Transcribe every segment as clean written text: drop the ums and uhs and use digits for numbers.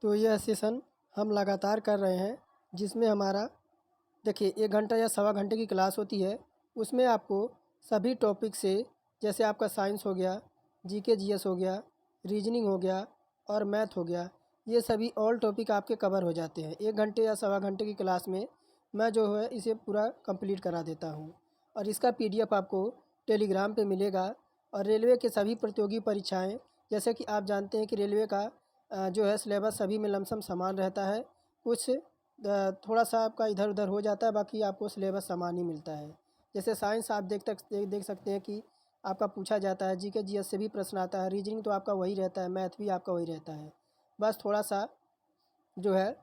तो यह सेशन हम लगातार कर रहे हैं, जिसमें हमारा देखिए 1 घंटा या सवा घंटे की क्लास होती है। उसमें आपको सभी टॉपिक से, जैसे आपका साइंस हो गया, जीके जीएस हो गया, रीजनिंग हो गया और मैथ हो गया, ये सभी ऑल टॉपिक आपके कवर हो जाते हैं। 1 घंटे या सवा घंटे की क्लास में मैं जो है इसे पूरा कंप्लीट करा देता हूँ। और इसका पीडीएफ आपको टेलीग्राम पे मिलेगा। और रेलवे के सभी प्रतियोगी परीक्षाएं, जैसे कि आप जानते हैं कि रेलवे का जो है सिलेबस सभी में लमसम समान रहता है। कुछ थोड़ा सा आपका इधर उधर हो जाता है, बाकी आपको सिलेबस समान ही मिलता है। जैसे साइंस आप देख सकते हैं कि आपका पूछा जाता है, जीके जीएस से भी प्रश्न आता है, रीजनिंग तो आपका वही रहता है, मैथ भी आपका वही रहता है। बस थोड़ा सा जो है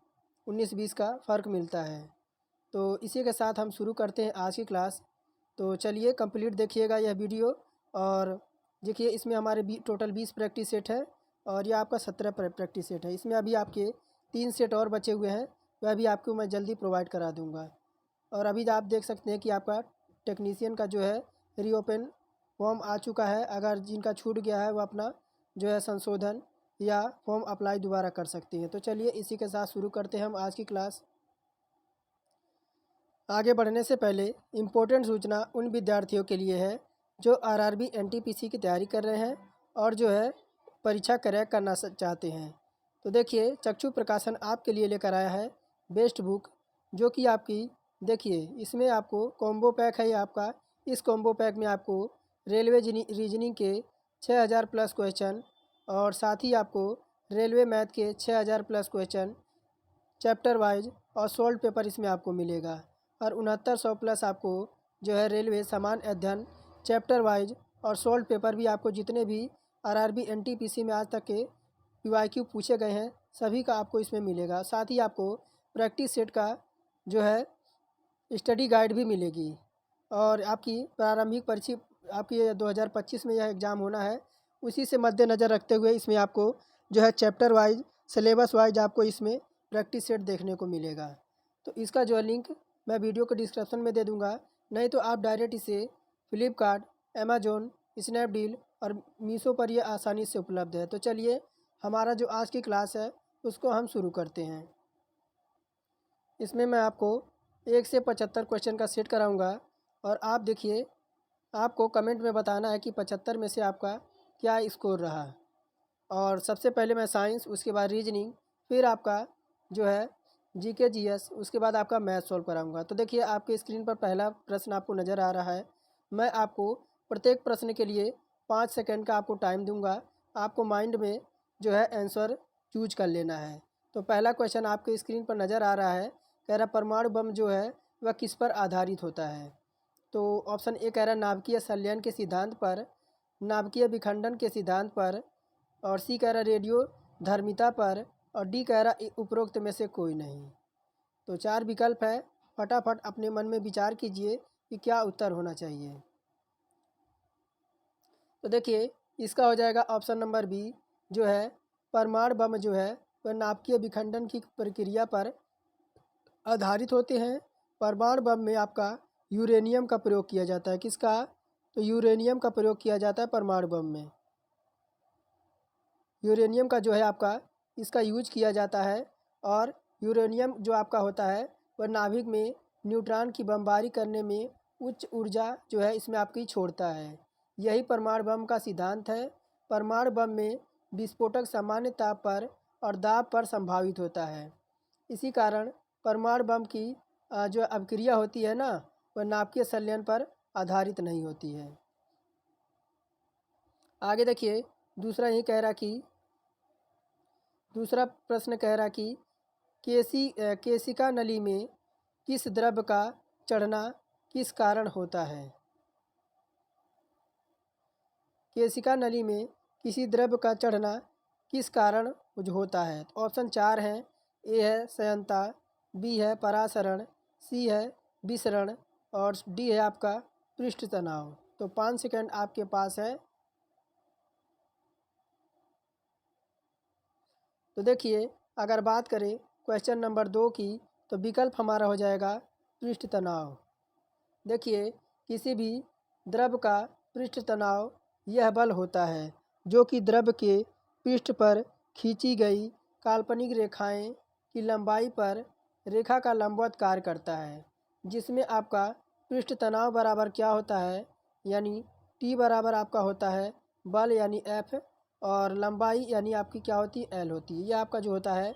19-20 का फ़र्क मिलता है। तो इसी के साथ हम शुरू करते हैं आज की क्लास। तो चलिए कंप्लीट देखिएगा यह वीडियो। और देखिए इसमें हमारे टोटल 20 प्रैक्टिस सेट है और यह आपका 17 प्रैक्टिस सेट है। इसमें अभी आपके 3 सेट और बचे हुए हैं, वह भी आपको मैं जल्दी प्रोवाइड करा दूंगा। और अभी आप देख सकते हैं कि आपका टेक्नीशियन का जो है रीओपन फॉर्म आ चुका है। अगर जिनका छूट गया है वो अपना जो है संशोधन या फॉर्म अप्लाई दोबारा कर सकते हैं। तो चलिए इसी के साथ शुरू करते हैं हम आज की क्लास। आगे बढ़ने से पहले इम्पोर्टेंट सूचना उन विद्यार्थियों के लिए है जो आरआरबी एनटीपीसी की तैयारी कर रहे हैं और जो है परीक्षा क्रैक करना चाहते हैं। तो देखिए चक्षु प्रकाशन आपके लिए लेकर आया है बेस्ट बुक, जो कि आपकी देखिए इसमें आपको कॉम्बो पैक है। ये आपका इस कॉम्बो पैक में आपको रेलवे रीजनिंग के 6000 प्लस क्वेश्चन और साथ ही आपको रेलवे मैथ के 6000 प्लस क्वेश्चन चैप्टर वाइज और सोल्व पेपर इसमें आपको मिलेगा। और 6900 प्लस आपको जो है रेलवे सामान्य अध्ययन चैप्टर वाइज और सोल्व पेपर भी आपको जितने भी आरआरबी एनटीपीसी में आज तक के पीवाईक्यू पूछे गए हैं सभी का आपको इसमें मिलेगा। साथ ही आपको प्रैक्टिस सेट का जो है स्टडी गाइड भी मिलेगी। और आपकी प्रारंभिक परीक्षा आपकी 2025 में यह एग्ज़ाम होना है, उसी से मद्देनज़र रखते हुए इसमें आपको जो है चैप्टर वाइज सिलेबस वाइज आपको इसमें प्रैक्टिस सेट देखने को मिलेगा। तो इसका जो है लिंक मैं वीडियो के डिस्क्रिप्शन में दे दूंगा, नहीं तो आप डायरेक्ट इसे फ्लिपकार्ट, अमेजोन, स्नैपडील और मीशो पर यह आसानी से उपलब्ध है। तो चलिए हमारा जो आज की क्लास है उसको हम शुरू करते हैं। इसमें मैं आपको 1 से 75 क्वेश्चन का सेट कराऊंगा और आप देखिए आपको कमेंट में बताना है कि 75 में से आपका क्या स्कोर रहा। और सबसे पहले मैं साइंस, उसके बाद रीजनिंग, फिर आपका जो है जीके जीएस, उसके बाद आपका मैथ सॉल्व कराऊंगा। तो देखिए आपके स्क्रीन पर पहला प्रश्न आपको नज़र आ रहा है। मैं आपको प्रत्येक प्रश्न के लिए 5 सेकंड का आपको टाइम दूंगा। आपको माइंड में जो है आंसर चूज कर लेना है। तो पहला क्वेश्चन आपके स्क्रीन पर नज़र आ रहा है, कह रहा परमाणु बम जो है वह किस पर आधारित होता है। तो ऑप्शन ए कह रहा नाभिकीय संलयन के सिद्धांत पर, नाभिकीय विखंडन के सिद्धांत पर, और सी कह रहा रेडियो धर्मिता पर, और डी कह रहा उपरोक्त में से कोई नहीं। तो 4 विकल्प है, फटाफट अपने मन में विचार कीजिए कि क्या उत्तर होना चाहिए। तो देखिए इसका हो जाएगा ऑप्शन नंबर बी, जो है परमाणु बम जो है वह नाभिकीय विखंडन की प्रक्रिया पर आधारित होते हैं। परमाणु बम में आपका यूरेनियम का प्रयोग किया जाता है। किसका? तो यूरेनियम का प्रयोग किया जाता है परमाणु बम में। यूरेनियम का जो है आपका इसका यूज किया जाता है। और यूरेनियम जो आपका होता है वह नाभिक में न्यूट्रॉन की बमबारी करने में उच्च ऊर्जा जो है इसमें आपकी छोड़ता है। यही परमाणु बम का सिद्धांत है। परमाणु बम में विस्फोटक सामान्य ताप पर और दाब पर संभावित होता है। इसी कारण परमाणु बम की जो अभिक्रिया होती है ना, वह नाभिकीय संलयन पर आधारित नहीं होती है। आगे देखिए दूसरा प्रश्न कह रहा कि केशिका नली में किस द्रव्य का चढ़ना किस कारण होता है। केशिका नली में किसी द्रव्य का चढ़ना किस कारण होता है। तो ऑप्शन 4 हैं। ए है संयंता, बी है परासरण, सी है विसरण और डी है आपका पृष्ठ तनाव। तो 5 सेकंड आपके पास है। तो देखिए अगर बात करें क्वेश्चन नंबर 2 की, तो विकल्प हमारा हो जाएगा पृष्ठ तनाव। देखिए किसी भी द्रव का पृष्ठ तनाव यह बल होता है जो कि द्रव के पृष्ठ पर खींची गई काल्पनिक रेखाएं की लंबाई पर रेखा का लंबवत कार्य करता है, जिसमें आपका पृष्ठ तनाव बराबर क्या होता है, यानी टी बराबर आपका होता है बल यानी एफ, और लंबाई यानी आपकी क्या होती है, एल होती है। यह आपका जो होता है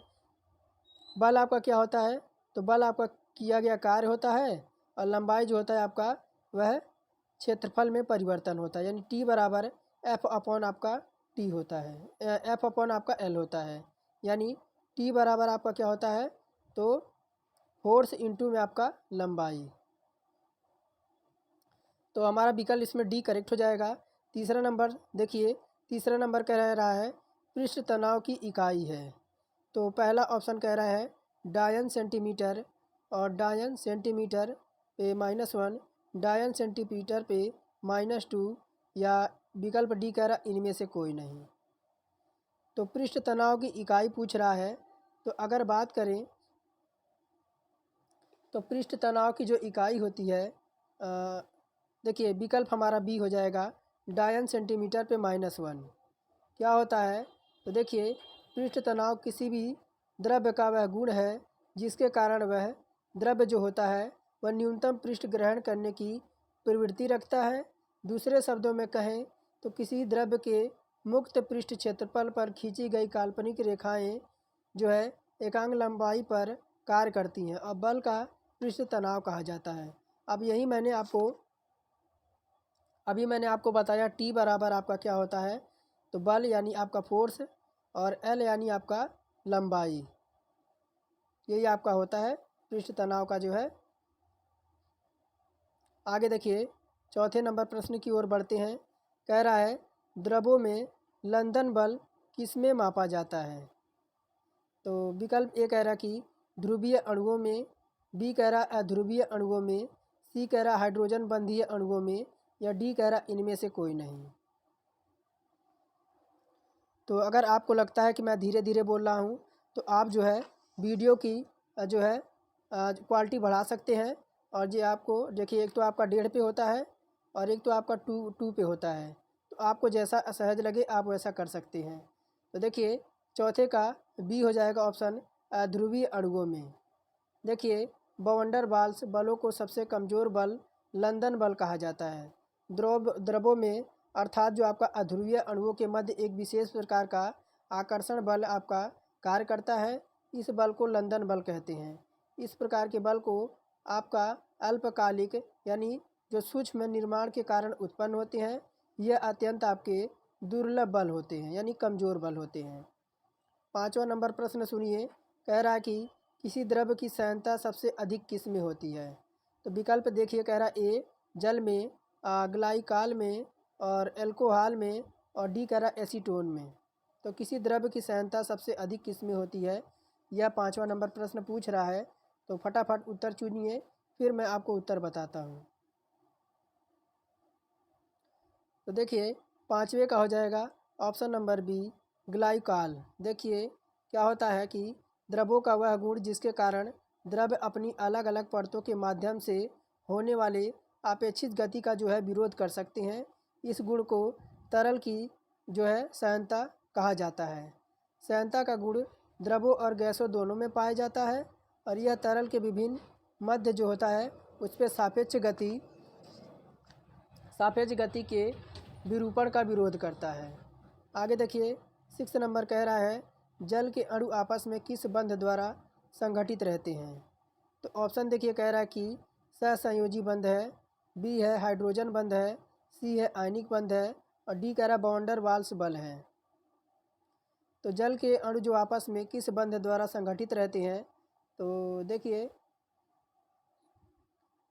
बल आपका क्या होता है, तो बल आपका किया गया कार्य होता है, और लंबाई जो होता है आपका वह क्षेत्रफल में परिवर्तन होता है, यानी टी बराबर एफ अपॉन आपका टी होता है, एफ अपॉन आपका एल होता है। यानी टी बराबर आपका क्या होता है, तो फोर्स इंटू में आपका लंबाई। तो हमारा विकल्प इसमें डी करेक्ट हो जाएगा। तीसरा नंबर देखिए, तीसरा नंबर कह रहा है पृष्ठ तनाव की इकाई है। तो पहला ऑप्शन कह रहा है डायन सेंटीमीटर, और डायन सेंटीमीटर पे -1, डायन सेंटीमीटर पे -2, या विकल्प डी कह रहा इनमें से कोई नहीं। तो पृष्ठ तनाव की इकाई पूछ रहा है, तो अगर बात करें तो पृष्ठ तनाव की जो इकाई होती है, देखिए विकल्प हमारा बी हो जाएगा, डायन सेंटीमीटर पे -1। क्या होता है, तो देखिए पृष्ठ तनाव किसी भी द्रव्य का वह गुण है जिसके कारण वह द्रव्य जो होता है वह न्यूनतम पृष्ठ ग्रहण करने की प्रवृत्ति रखता है। दूसरे शब्दों में कहें तो किसी द्रव्य के मुक्त पृष्ठ क्षेत्रफल पर खींची गई काल्पनिक रेखाएं जो है एकांक लंबाई पर कार्य करती हैं, और बल का पृष्ठ तनाव कहा जाता है। अब यही मैंने आपको बताया टी बराबर आपका क्या होता है, तो बल यानी आपका फोर्स, और एल यानी आपका लंबाई, यही आपका होता है पृष्ठ तनाव का जो है। आगे देखिए चौथे नंबर प्रश्न की ओर बढ़ते हैं। कह रहा है द्रवों में लंदन बल किस में मापा जाता है। तो विकल्प ए कह रहा कि ध्रुवीय अणुओं में, बी कह रहा अध्रुवीय अणुओं में, सी कह रहा हाइड्रोजन बंधीय अणुओं में, या डी कह रहा इनमें से कोई नहीं। तो अगर आपको लगता है कि मैं धीरे धीरे बोल रहा हूँ, तो आप जो है वीडियो की जो है क्वालिटी बढ़ा सकते हैं। और ये आपको देखिए, एक तो आपका 1.5 पे होता है, और एक तो आपका 2 पे होता है। तो आपको जैसा सहज लगे आप वैसा कर सकते हैं। तो देखिए चौथे का बी हो जाएगा ऑप्शन, ध्रुवीय अणुओं में। देखिए बवंडर बाल्स बलों को सबसे कमज़ोर बल लंदन बल कहा जाता है। द्रवों में अर्थात जो आपका अध्रुवीय अणुओं के मध्य एक विशेष प्रकार का आकर्षण बल आपका कार्य करता है, इस बल को लंदन बल कहते हैं। इस प्रकार के बल को आपका अल्पकालिक यानी जो सूक्ष्म निर्माण के कारण उत्पन्न होते हैं, यह अत्यंत आपके दुर्लभ बल होते हैं, यानी कमज़ोर बल होते हैं। पाँचवा नंबर प्रश्न सुनिए। कह रहा है कि किसी द्रव्य की सांद्रता सबसे अधिक किस में होती है। तो विकल्प देखिए, कह रहा ए जल में, ग्लाइकाल में, और एल्कोहल में, और डी कह रहा एसीटोन में। तो किसी द्रव्य की सांद्रता सबसे अधिक किस में होती है, यह पाँचवा नंबर प्रश्न पूछ रहा है। तो फटाफट उत्तर चुनिए, फिर मैं आपको उत्तर बताता हूँ। तो देखिए पाँचवें का हो जाएगा ऑप्शन नंबर बी, ग्लाइकाल। देखिए क्या होता है कि द्रवों का वह गुण जिसके कारण द्रव्य अपनी अलग अलग परतों के माध्यम से होने वाले अपेक्षित गति का जो है विरोध कर सकते हैं, इस गुण को तरल की जो है सांद्रता कहा जाता है। सांद्रता का गुण द्रवों और गैसों दोनों में पाया जाता है, और यह तरल के विभिन्न मध्य जो होता है उस पर सापेक्ष गति के विरूपण का विरोध करता है। आगे देखिए 6 नंबर कह रहा है जल के अणु आपस में किस बंध द्वारा संगठित रहते हैं। तो ऑप्शन देखिए, कह रहा है कि सहसंयोजी बंध है, बी है हाइड्रोजन बंध है, सी है आयनिक बंध है, और डी कह रहा बॉन्डर वाल्स बल है। तो जल के अणु जो आपस में किस बंध द्वारा संगठित रहते हैं, तो देखिए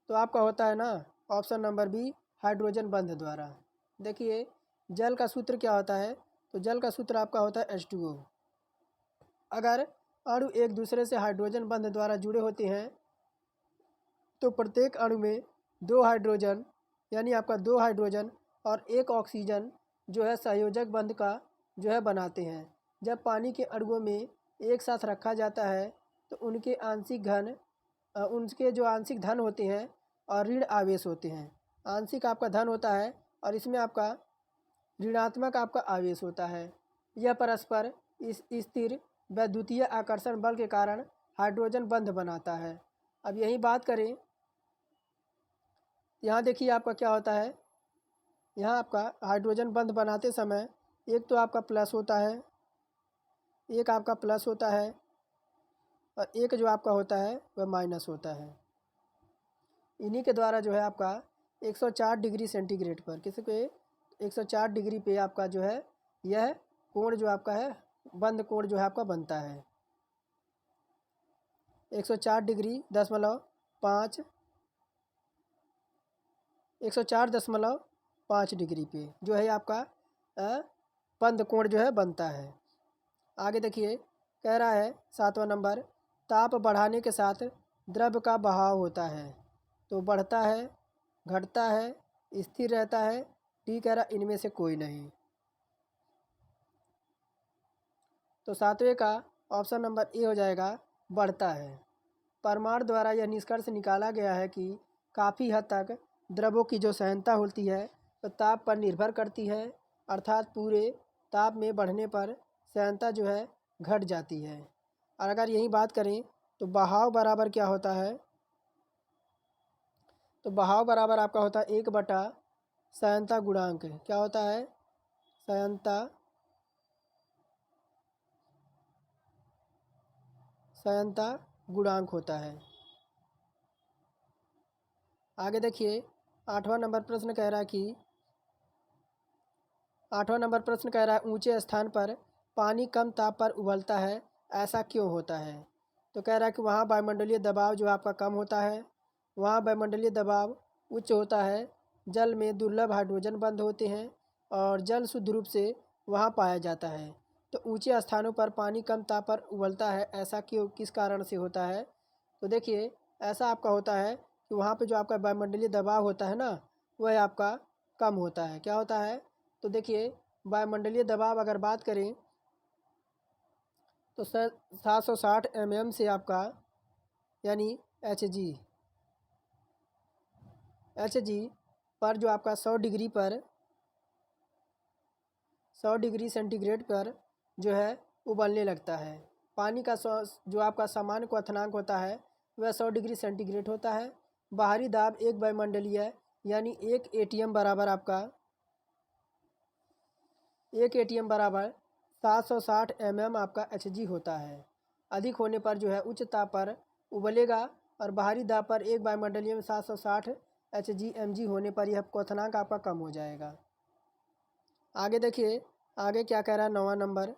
तो आपका होता है ना ऑप्शन नंबर बी, हाइड्रोजन बंध द्वारा। देखिए जल का सूत्र क्या होता है, तो जल का सूत्र आपका होता है H2O। अगर अणु एक दूसरे से हाइड्रोजन बंध द्वारा जुड़े होते हैं तो प्रत्येक अणु में 2 हाइड्रोजन यानी आपका 2 हाइड्रोजन और 1 ऑक्सीजन जो है संयोजक बंध का जो है बनाते हैं। जब पानी के अणुओं में एक साथ रखा जाता है तो उनके जो आंशिक धन होते हैं और ऋण आवेश होते हैं। आंशिक आपका धन होता है और इसमें आपका ऋणात्मक आपका आवेश होता है। यह परस्पर इस स्थिर वैद्युतीय आकर्षण बल के कारण हाइड्रोजन बंध बनाता है। अब यही बात करें, यहाँ देखिए आपका क्या होता है, यहाँ आपका हाइड्रोजन बंध बनाते समय एक तो आपका प्लस होता है, एक आपका प्लस होता है और एक जो आपका होता है वह माइनस होता है। इन्हीं के द्वारा जो है आपका 104 डिग्री सेंटीग्रेड पर किसी के 104 डिग्री पे आपका जो है यह कोण जो आपका है बंध कोण जो है आपका बनता है। 104.5 104.5 डिग्री पे जो है आपका बंध कोण जो है बनता है। आगे देखिए कह रहा है 7वां नंबर, ताप बढ़ाने के साथ द्रव का बहाव होता है तो बढ़ता है, घटता है, स्थिर रहता है। डी कह रहा इनमें से कोई नहीं। तो 7वें का ऑप्शन नंबर ए हो जाएगा, बढ़ता है। परमाणु द्वारा यह निष्कर्ष निकाला गया है कि काफ़ी हद तक द्रवों की जो सहनता होती है तो ताप पर निर्भर करती है, अर्थात पूरे ताप में बढ़ने पर सहनता जो है घट जाती है। और अगर यही बात करें तो बहाव बराबर क्या होता है, तो बहाव बराबर आपका होता है 1/सहनता गुणांक। क्या होता है, सहनता गुणांक होता है। आगे देखिए 8वां नंबर प्रश्न कह रहा है कि 8वां नंबर प्रश्न कह रहा है ऊंचे स्थान पर पानी कम ताप पर उबलता है, ऐसा क्यों होता है। तो कह रहा है कि वहाँ वायुमंडलीय दबाव जो आपका कम होता है, वहाँ वायुमंडलीय दबाव उच्च होता है, जल में दुर्लभ हाइड्रोजन बंध होते हैं और जल शुद्ध रूप से वहाँ पाया जाता है। तो ऊंचे स्थानों पर पानी कम ताप पर उबलता है, ऐसा क्यों, किस कारण से होता है। तो देखिए ऐसा आपका होता है कि वहाँ पे जो आपका वायुमंडलीय दबाव होता है ना, वह आपका कम होता है। क्या होता है, तो देखिए वायुमंडलीय दबाव अगर बात करें तो 760 mm से आपका यानी एच जी पर जो आपका 100 डिग्री सेंटीग्रेड पर जो है उबलने लगता है। पानी का जो आपका सामान्य क्वथनांक होता है वह 100 डिग्री सेंटीग्रेड होता है। बाहरी दाब एक वायुमंडलीय यानी 1 atm बराबर आपका 1 atm बराबर 760 mm आपका Hg होता है। अधिक होने पर जो है उच्च ताप पर उबलेगा और बाहरी दाब पर एक वायुमंडलीय में 760 Hg होने पर यह क्वथनांक आपका कम हो जाएगा। आगे देखिए आगे क्या कह रहा है 9वां नंबर,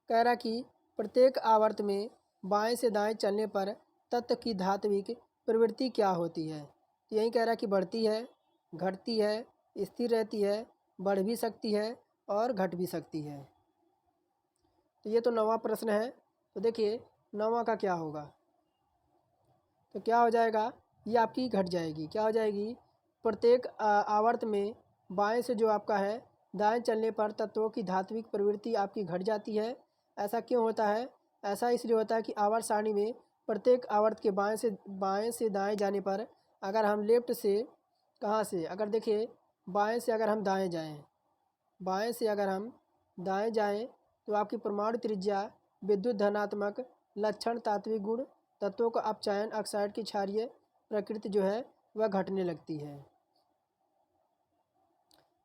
कह रहा कि प्रत्येक आवर्त में बाएं से दाएं चलने पर तत्व की धात्विक प्रवृत्ति क्या होती है। तो यही कह रहा कि बढ़ती है, घटती है, स्थिर रहती है, बढ़ भी सकती है और घट भी सकती है। तो ये तो 9वां प्रश्न है। तो देखिए 9वां का क्या होगा, तो क्या हो जाएगा, ये आपकी घट जाएगी। क्या हो जाएगी, प्रत्येक आवर्त में बाएं से जो आपका है दाएं चलने पर तत्वों की धात्विक प्रवृत्ति आपकी घट जाती है। ऐसा क्यों होता है, ऐसा इसलिए होता है कि आवर्त सारणी में प्रत्येक आवर्त के बाएं से दाएं जाने पर अगर हम लेफ्ट से कहाँ से, अगर देखिए बाएं से अगर हम दाएं जाएं, बाएं से अगर हम दाएं जाएं तो आपकी परमाणु त्रिज्या, विद्युत धनात्मक लक्षण, तात्विक गुण, तत्वों का अपचयन, ऑक्साइड की क्षारीय प्रकृति जो है वह घटने लगती है।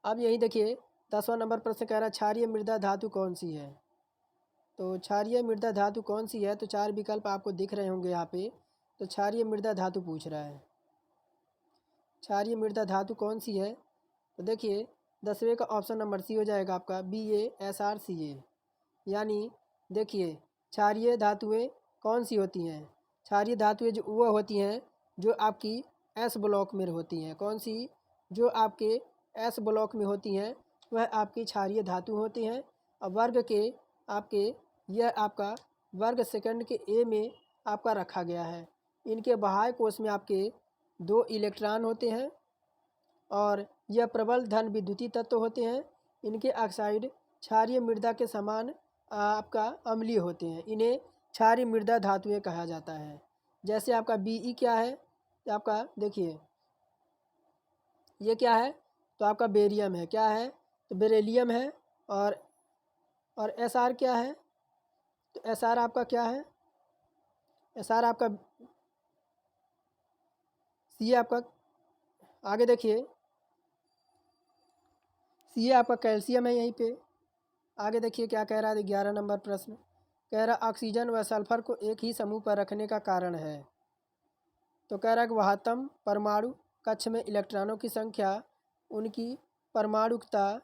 अब यही देखिए 10वां नंबर प्रश्न कह रहा है क्षारीय मृदा धातु कौन सी है। तो क्षारीय मृदा धातु कौन सी है, तो 4 विकल्प आपको दिख रहे होंगे यहाँ पे। तो क्षारीय मृदा धातु पूछ रहा है, क्षारीय मृदा धातु कौन सी है। तो देखिए 10वें का ऑप्शन नंबर सी हो जाएगा आपका BaSrCa। यानी देखिए क्षारीय धातुएं कौन सी होती हैं, क्षारीय धातुएं जो वह होती हैं जो आपकी एस ब्लॉक में होती हैं। कौन सी, जो आपके एस ब्लॉक में होती हैं वह आपकी क्षारीय धातु होती हैं। और वर्ग के आपके यह आपका वर्ग सेकंड के ए में आपका रखा गया है। इनके बाह्य कोश में आपके 2 इलेक्ट्रॉन होते हैं और यह प्रबल धन विद्युतीय तत्व होते हैं। इनके ऑक्साइड क्षारीय मृदा के समान आपका अम्लीय होते हैं। इन्हें क्षारीय मृदा धातुएं कहा जाता है। जैसे आपका Be क्या है, तो आपका देखिए ये क्या है, तो आपका बेरियम है। क्या है, तो बेरिलियम है। और और एस आर क्या है? तो एस आर आपका क्या है? एस आर आपका सी आपका, आगे देखिए सी आपका कैल्शियम है यहीं पे। आगे देखिए क्या कह रहा है 11 नंबर प्रश्न, कह रहा ऑक्सीजन व सल्फर को एक ही समूह पर रखने का कारण है। तो कह रहा है कि वहातम परमाणु कक्ष में इलेक्ट्रॉनों की संख्या, उनकी परमाणुकता,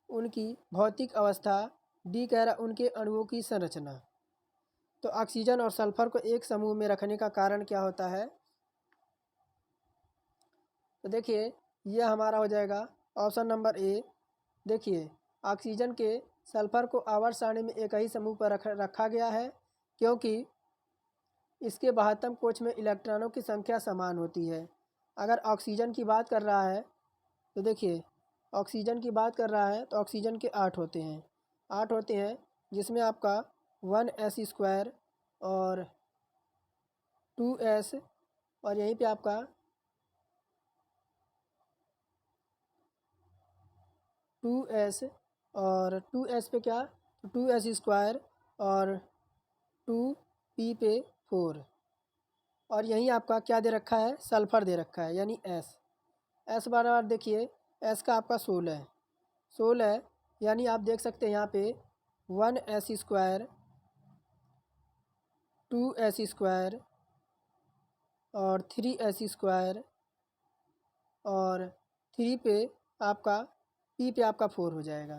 उनकी भौतिक अवस्था, डी कह रहा उनके अणुओं की संरचना। तो ऑक्सीजन और सल्फर को एक समूह में रखने का कारण क्या होता है? तो देखिए यह हमारा हो जाएगा ऑप्शन नंबर ए। देखिए ऑक्सीजन के सल्फर को आवर्त सारणी में एक ही समूह पर रखा गया है क्योंकि इसके बाहत्तम कोश में इलेक्ट्रॉनों की संख्या समान होती है। अगर ऑक्सीजन की बात कर रहा है तो देखिए ऑक्सीजन की बात कर रहा है तो ऑक्सीजन के 8 होते हैं, 8 होते हैं जिसमें आपका 1s² और 2s, और यहीं पे आपका 2s और 2s पे क्या, तो 2s² और 2p पे 4, और यहीं आपका क्या दे रखा है? सल्फ़र दे रखा है यानी एस बार देखिए एस का आपका 16 है, यानी आप देख सकते हैं यहाँ पे 1s² 2s² और 3s² और 3 पे आपका पी पे आपका 4 हो जाएगा।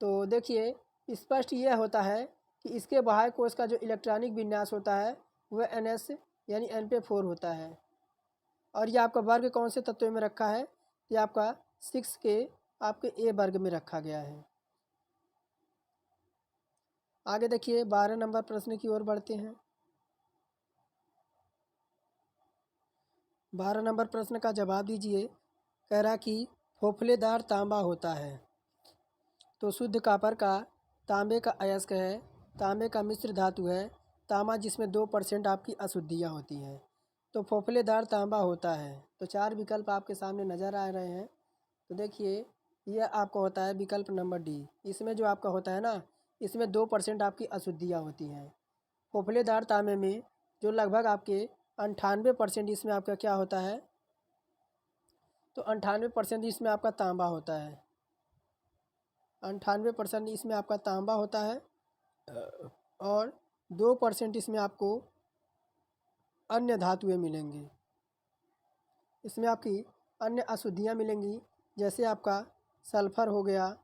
तो देखिए स्पष्ट यह होता है कि इसके बाह्य कोश का जो इलेक्ट्रॉनिक विन्यास होता है वह NS यानी N पे 4 होता है। और ये आपका वर्ग कौन से तत्व में रखा है? ये आपका 6 के आपके ए वर्ग में रखा गया है। आगे देखिए 12 नंबर प्रश्न की ओर बढ़ते हैं। 12 नंबर प्रश्न का जवाब दीजिए। कह रहा कि फोफलेदार तांबा होता है तो शुद्ध कॉपर का तांबे का अयस्क है, तांबे का मिश्र धातु है, तांबा जिसमें 2% आपकी अशुद्धियाँ होती हैं, तो फोफलेदार तांबा होता है। तो 4 विकल्प आपके सामने नज़र आ रहे हैं। तो देखिए यह आपका होता है विकल्प नंबर डी। इसमें जो आपका होता है ना, इसमें 2% आपकी अशुद्धियाँ होती हैं। फोफलेदार तांबे में जो लगभग आपके 98% इसमें आपका क्या होता है? तो 98% इसमें आपका तांबा होता है। 98% इसमें आपका तांबा होता है और 2% इसमें आपको अन्य धातुएं मिलेंगी। इसमें आपकी अन्य अशुद्धियाँ मिलेंगी, जैसे आपका सल्फ़र हो गया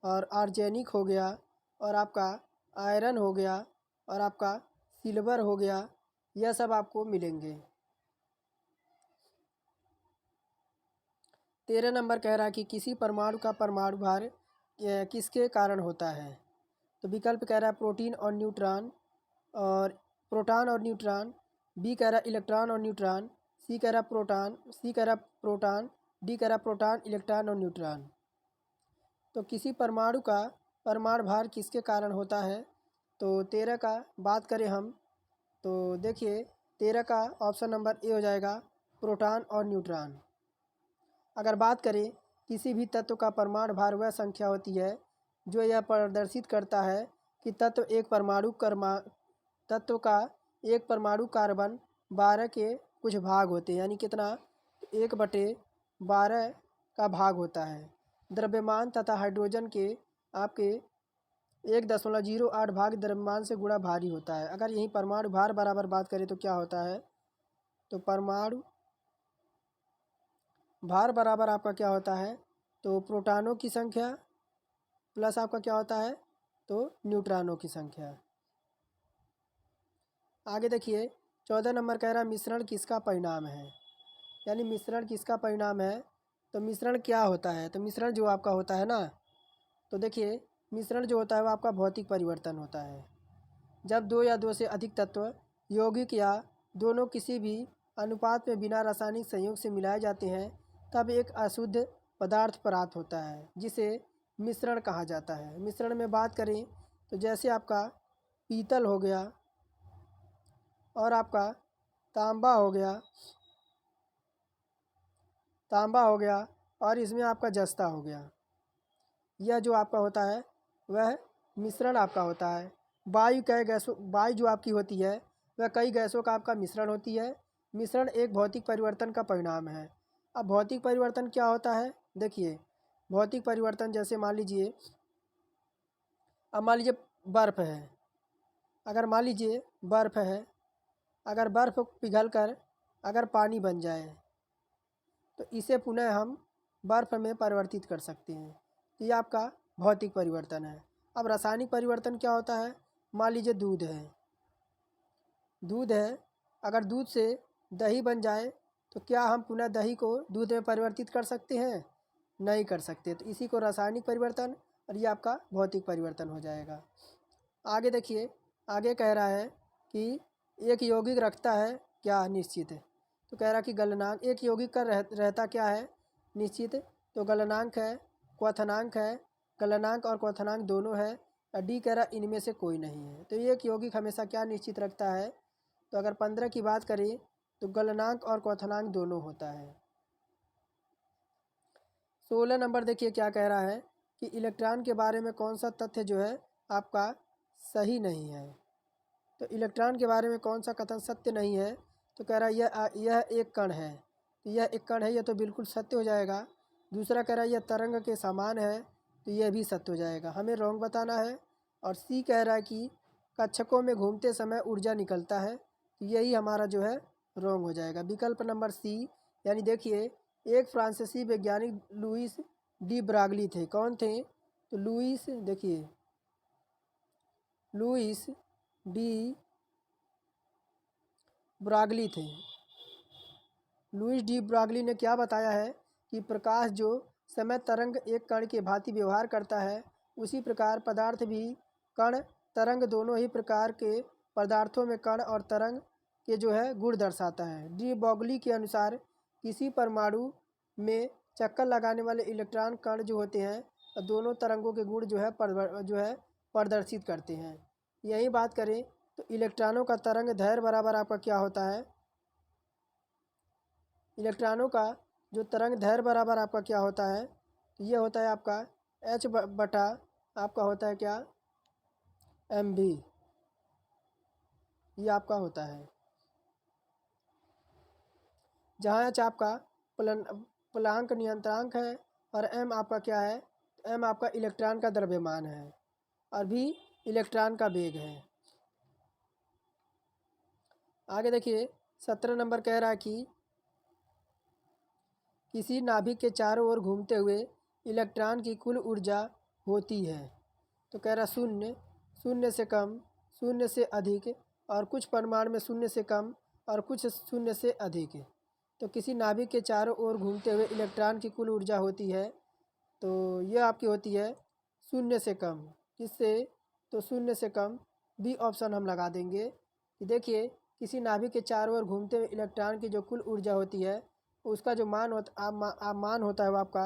और आर्सेनिक हो गया और आपका आयरन हो गया और आपका सिल्वर हो गया, यह सब आपको मिलेंगे। 13 नंबर कह रहा है कि किसी परमाणु का परमाणु भार किसके कारण होता है? तो विकल्प कह रहा है प्रोटीन और न्यूट्रॉन और प्रोटॉन और न्यूट्रॉन, बी कह रहा है इलेक्ट्रॉन और न्यूट्रॉन, सी कह रहा प्रोटॉन, डी कह रहा प्रोटॉन इलेक्ट्रॉन और न्यूट्रॉन। तो किसी परमाणु का परमाणु भार किसके कारण होता है? तो 13 का बात करें हम तो देखिए 13 का ऑप्शन नंबर ए हो जाएगा, प्रोटॉन और न्यूट्रॉन। अगर बात करें किसी भी तत्व का परमाणु भार वह संख्या होती है जो यह प्रदर्शित करता है कि तत्व का एक परमाणु कार्बन 12 के कुछ भाग होते हैं, यानी कितना? 1/12 का भाग होता है। द्रव्यमान तथा हाइड्रोजन के आपके 1.08 भाग द्रव्यमान से गुणा भारी होता है। अगर यहीं परमाणु भार बराबर बात करें तो क्या होता है? तो परमाणु भार बराबर आपका क्या होता है? तो प्रोटॉनों की संख्या प्लस आपका क्या होता है? तो न्यूट्रॉनों की संख्या। आगे देखिए 14 नंबर कह रहा है मिश्रण किसका परिणाम है? यानी मिश्रण किसका परिणाम है? तो मिश्रण क्या होता है? तो मिश्रण जो आपका होता है ना, तो देखिए मिश्रण जो होता है वो आपका भौतिक परिवर्तन होता है। जब 2 या 2 से अधिक तत्व यौगिक या दोनों किसी भी अनुपात में बिना रासायनिक संयोग से मिलाए जाते हैं तब एक अशुद्ध पदार्थ प्राप्त होता है जिसे मिश्रण कहा जाता है। मिश्रण में बात करें तो जैसे आपका पीतल हो गया और आपका तांबा हो गया और इसमें आपका जस्ता हो गया, यह जो आपका होता है वह मिश्रण आपका होता है। वायु जो आपकी होती है वह कई गैसों का आपका मिश्रण होती है। मिश्रण एक भौतिक परिवर्तन का परिणाम है। अब भौतिक परिवर्तन क्या होता है, देखिए भौतिक परिवर्तन जैसे मान लीजिए, अब मान लीजिए बर्फ़ है, अगर मान लीजिए बर्फ़ है, अगर बर्फ़ पिघल कर अगर पानी बन जाए तो इसे पुनः हम बर्फ़ में परिवर्तित कर सकते हैं। तो ये आपका भौतिक परिवर्तन है। अब रासायनिक परिवर्तन क्या होता है, मान लीजिए दूध है, अगर दूध से दही बन जाए तो क्या हम पुनः दही को दूध में परिवर्तित कर सकते हैं, नहीं कर सकते। तो इसी को रासायनिक परिवर्तन और ये आपका भौतिक परिवर्तन हो जाएगा। आगे देखिए, आगे कह रहा है कि एक यौगिक रखता है क्या निश्चित है, तो कह रहा कि गलनांक, एक यौगिक का रहता क्या है निश्चित, तो गलनांक है, क्वथनांक है, गलनांक और क्वथनांक दोनों है, और डी कह रहा इनमें से कोई नहीं है। तो एक यौगिक हमेशा क्या निश्चित रखता है, तो अगर 15 की बात करें तो गलनांक और क्वथनांक दोनों होता है। 16 नंबर देखिए क्या कह रहा है कि इलेक्ट्रॉन के बारे में कौन सा तथ्य जो है आपका सही नहीं है। तो इलेक्ट्रॉन के बारे में कौन सा कथन सत्य नहीं है, तो कह रहा है यह एक कण है, तो यह एक कण है, यह तो बिल्कुल सत्य हो जाएगा। दूसरा कह रहा है यह तरंग के समान है, तो यह भी सत्य हो जाएगा, हमें रॉन्ग बताना है। और सी कह रहा है कि कक्षकों में घूमते समय ऊर्जा निकलता है, तो यही हमारा जो है रॉन्ग हो जाएगा, विकल्प नंबर सी। यानी देखिए, एक फ्रांसीसी वैज्ञानिक लुइस डी ब्रागली थे, कौन थे, तो लुइस डी ब्रागली थे। लुइस डी ब्रागली ने क्या बताया है कि प्रकाश जो समय तरंग एक कण के भांति व्यवहार करता है, उसी प्रकार पदार्थ भी कण तरंग दोनों ही प्रकार के पदार्थों में कण और तरंग के जो है गुण दर्शाता है। डी ब्रागली के अनुसार किसी परमाणु में चक्कर लगाने वाले इलेक्ट्रॉन कण जो होते हैं, दोनों तरंगों के गुण जो है प्रदर्शित करते हैं। यही बात करें तो इलेक्ट्रॉनों का तरंग दैर्घ्य बराबर आपका क्या होता है, इलेक्ट्रॉनों का जो तरंग दैर्घ्य बराबर आपका क्या होता है, तो ये होता है आपका h बटा आपका होता है क्या, mv, ये आपका होता है। जहाँ h आपका प्लांक नियंत्रांक है और m आपका क्या है, m आपका इलेक्ट्रॉन का द्रव्यमान है और v इलेक्ट्रॉन का वेग है। आगे देखिए 17 नंबर कह रहा है कि किसी नाभिक के चारों ओर घूमते हुए इलेक्ट्रॉन की कुल ऊर्जा होती है, तो कह रहा शून्य, शून्य से कम, शून्य से अधिक, और कुछ परिमाण में शून्य से कम और कुछ शून्य से अधिक। तो किसी नाभिक के चारों ओर घूमते हुए इलेक्ट्रॉन की कुल ऊर्जा होती है, तो यह आपकी होती है शून्य से कम। किससे, तो शून्य से कम, बी ऑप्शन हम लगा देंगे कि देखिए किसी नाभिक के चारों ओर घूमते हुए इलेक्ट्रॉन की जो कुल ऊर्जा होती है उसका जो मान मान होता है वो आपका,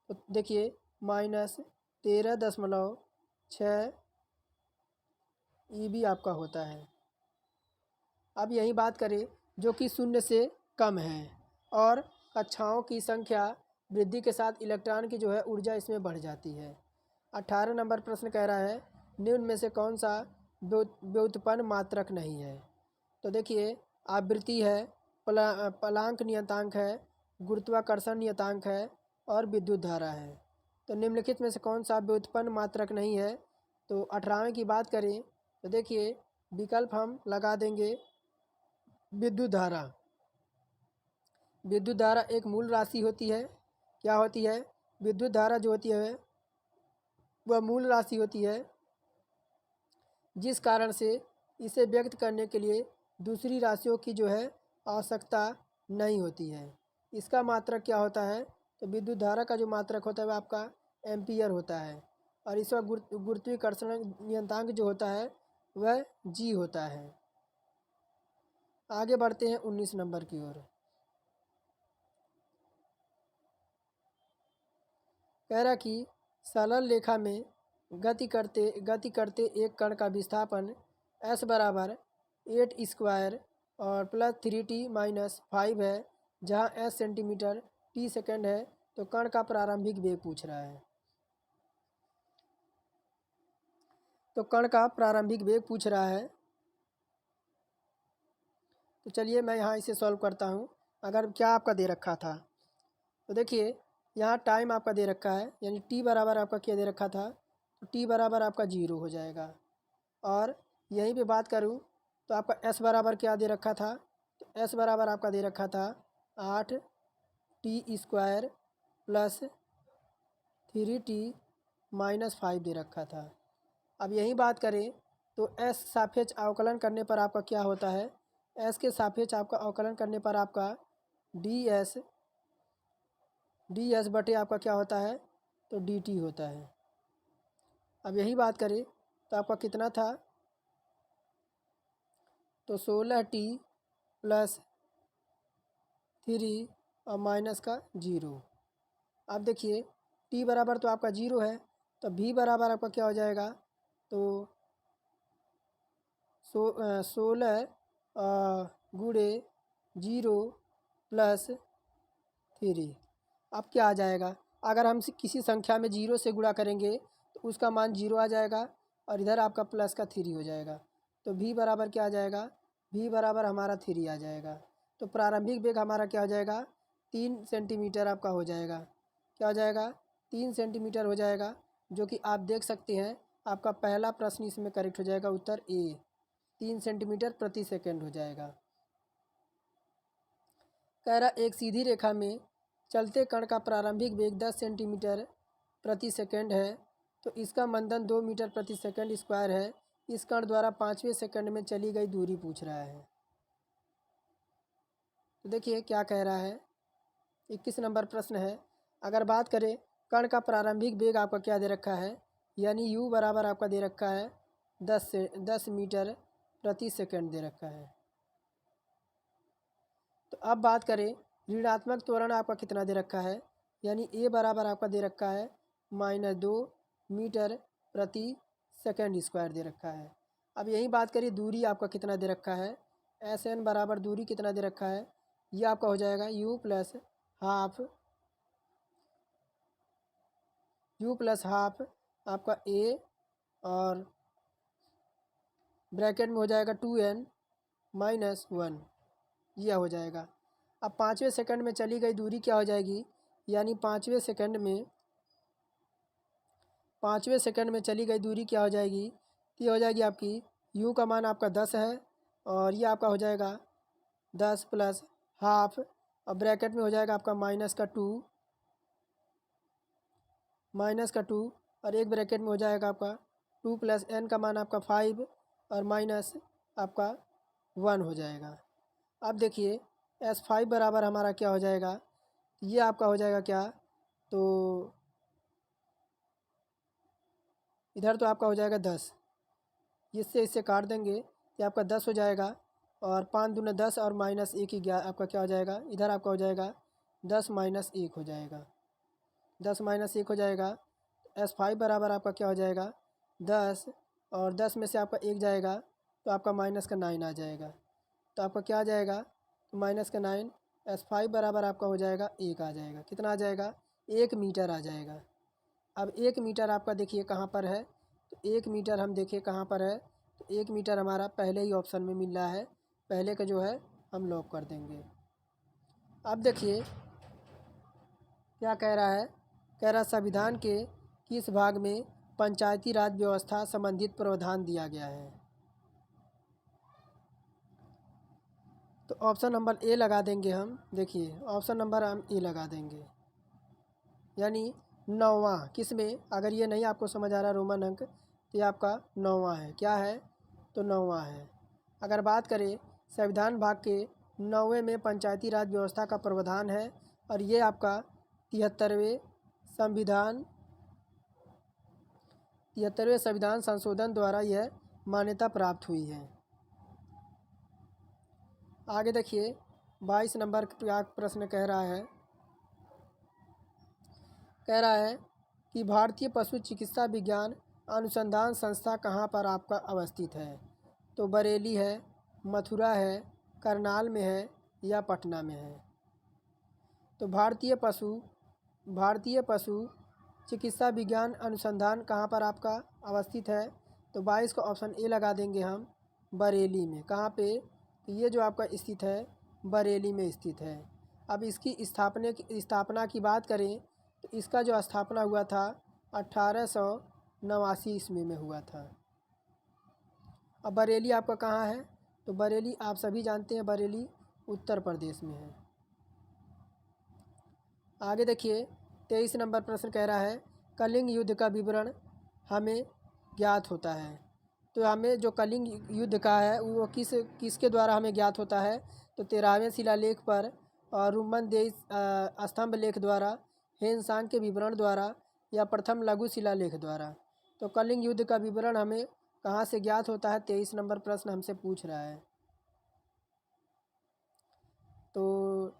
तो देखिए -13.6 EV आपका होता है। अब यही बात करें जो कि शून्य से कम है और कक्षाओं की संख्या वृद्धि के साथ इलेक्ट्रॉन की जो है ऊर्जा इसमें बढ़ जाती है। 18 नंबर प्रश्न कह रहा है निम्न में से कौन सा व्युत्पन्न मात्रक नहीं है, तो देखिए आवृत्ति है, प्लांक नियतांक है, गुरुत्वाकर्षण नियतांक है और विद्युत धारा है। तो निम्नलिखित में से कौन सा व्युत्पन्न मात्रक नहीं है, तो 18वें की बात करें तो देखिए विकल्प हम लगा देंगे विद्युत धारा। विद्युत धारा एक मूल राशि होती है, क्या होती है, विद्युत धारा जो होती है वह मूल राशि होती है, जिस कारण से इसे व्यक्त करने के लिए दूसरी राशियों की जो है आवश्यकता नहीं होती है। इसका मात्रक क्या होता है, तो विद्युत धारा का जो मात्रक होता है वह आपका एम्पियर होता है और इसका गुरुत्वाकर्षण नियतांक जो होता है वह जी होता है। आगे बढ़ते हैं 19 नंबर की ओर। कह रहा कि सरल रेखा में गति करते एक कण का विस्थापन s बराबर 8 स्क्वायर और प्लस 3t-5 है, जहाँ s सेंटीमीटर t सेकेंड है, तो कण का प्रारंभिक वेग पूछ रहा है। तो कण का प्रारंभिक वेग पूछ रहा है। तो चलिए मैं यहाँ इसे सॉल्व करता हूँ। अगर क्या आपका दे रखा था, तो देखिए यहाँ टाइम आपका दे रखा है, यानी टी बराबर आपका क्या दे रखा था, तो टी बराबर आपका 0 हो जाएगा। और यहीं पे बात करूँ तो आपका एस बराबर क्या दे रखा था, तो एस बराबर आपका दे रखा था 8t² प्लस 3t-5 दे रखा था। अब यही बात करें तो एस सापेक्ष अवकलन करने पर आपका क्या होता है, एस के सापेक्ष आपका अवकलन करने पर आपका डी एस बटे आपका क्या होता है, तो डी टी होता है। अब यही बात करें तो आपका कितना था, तो 16t प्लस 3 और माइनस का 0। अब देखिए t बराबर तो आपका 0 है, तो v बराबर आपका क्या हो जाएगा, तो 16 गुणे 0 प्लस 3। अब क्या आ जाएगा, अगर हम किसी संख्या में 0 से गुणा करेंगे तो उसका मान 0 आ जाएगा और इधर आपका प्लस का 3 हो जाएगा। तो v बराबर क्या आ जाएगा, v बराबर हमारा 3 आ जाएगा। तो प्रारंभिक वेग हमारा क्या हो जाएगा, 3 सेंटीमीटर आपका हो जाएगा। क्या हो जाएगा, 3 सेंटीमीटर हो जाएगा, जो कि आप देख सकते हैं आपका पहला प्रश्न इसमें करेक्ट हो जाएगा, उत्तर ए 3 सेंटीमीटर प्रति सेकंड हो जाएगा। कह रहा एक सीधी रेखा में चलते कण का प्रारंभिक वेग 10 सेंटीमीटर प्रति सेकंड है, तो इसका मंदन 2 मीटर प्रति सेकंड स्क्वायर है। इस कण द्वारा 5वें सेकंड में चली गई दूरी पूछ रहा है। तो देखिए क्या कह रहा है, 21 नंबर प्रश्न है। अगर बात करें कण का प्रारंभिक वेग आपका क्या दे रखा है, यानी u बराबर आपका दे रखा है 10 मीटर प्रति सेकंड दे रखा है। तो अब बात करें ऋणात्मक त्वरण आपका कितना दे रखा है, यानी a बराबर आपका दे रखा है -2 मीटर प्रति सेकंड स्क्वायर दे रखा है। अब यही बात करिए दूरी आपका कितना दे रखा है, एस एन बराबर दूरी कितना दे रखा है, ये आपका हो जाएगा u प्लस हाफ आपका a और ब्रैकेट में हो जाएगा 2n - 1, यह हो जाएगा। अब 5वें सेकंड में चली गई दूरी क्या हो जाएगी, यानी 5वें सेकंड में चली गई दूरी क्या हो जाएगी, तो ये हो जाएगी आपकी u का मान आपका 10 है और ये आपका हो जाएगा 10 प्लस हाफ और ब्रैकेट में हो जाएगा आपका -2 और एक ब्रैकेट में हो जाएगा आपका 2 प्लस n का मान आपका 5 और माइनस आपका 1 हो जाएगा। अब देखिए S5 बराबर हमारा क्या हो जाएगा, ये आपका हो जाएगा क्या, तो इधर तो आपका हो जाएगा 10, इससे काट देंगे तो आपका 10 हो जाएगा और 5 दूना 10 और -1 ही आपका क्या हो जाएगा, इधर आपका हो जाएगा 10 - 1 हो जाएगा, 10 - 1 हो जाएगा। S5 बराबर आपका क्या हो जाएगा 10 और 10 में से आपका 1 जाएगा तो आपका -9 आ जाएगा। तो आपका क्या आ जाएगा, तो -9 S5 बराबर आपका हो जाएगा 1 आ जाएगा। कितना आ जाएगा, 1 मीटर आ जाएगा। अब 1 मीटर आपका देखिए कहाँ पर है, तो 1 मीटर हम देखिए कहाँ पर है, तो 1 मीटर हमारा पहले ही ऑप्शन में मिल रहा है, पहले का जो है हम लॉक कर देंगे। अब देखिए क्या कह रहा है, कह रहा संविधान के किस भाग में पंचायती राज व्यवस्था संबंधित प्रावधान दिया गया है। तो ऑप्शन नंबर ए लगा देंगे हम। देखिए ऑप्शन नंबर हम ए लगा देंगे, यानी 9वां। किस में, अगर ये नहीं आपको समझ आ रहा रोमन अंक, तो ये आपका 9वां है। क्या है, तो 9वां है। अगर बात करें संविधान भाग के 9वें में पंचायती राज व्यवस्था का प्रावधान है और ये आपका 73वें संविधान संशोधन द्वारा यह मान्यता प्राप्त हुई है। आगे देखिए 22 नंबर का प्रश्न कह रहा है कि भारतीय पशु चिकित्सा विज्ञान अनुसंधान संस्था कहाँ पर आपका अवस्थित है। तो बरेली है, मथुरा है, करनाल में है या पटना में है। तो भारतीय पशु चिकित्सा विज्ञान अनुसंधान कहाँ पर आपका अवस्थित है, तो 22 का ऑप्शन ए लगा देंगे हम, बरेली में। कहाँ पे? तो ये जो आपका स्थित है बरेली में स्थित है। अब इसकी स्थापना की बात करें तो इसका जो स्थापना हुआ था 1889 ईस्वी में हुआ था। अब बरेली आपका कहाँ है? तो बरेली आप सभी जानते हैं, बरेली उत्तर प्रदेश में है। आगे देखिए 23 नंबर प्रश्न कह रहा है कलिंग युद्ध का विवरण हमें ज्ञात होता है। तो हमें जो कलिंग युद्ध का है वो किसके द्वारा हमें ज्ञात होता है? तो 13वें शिलालेख पर और रुमनदेई स्तंभ लेख द्वारा, हेनसांग के विवरण द्वारा, या प्रथम लघु शिलालेख द्वारा। तो कलिंग युद्ध का विवरण हमें कहाँ से ज्ञात होता है? 23 नंबर प्रश्न हमसे पूछ रहा है। तो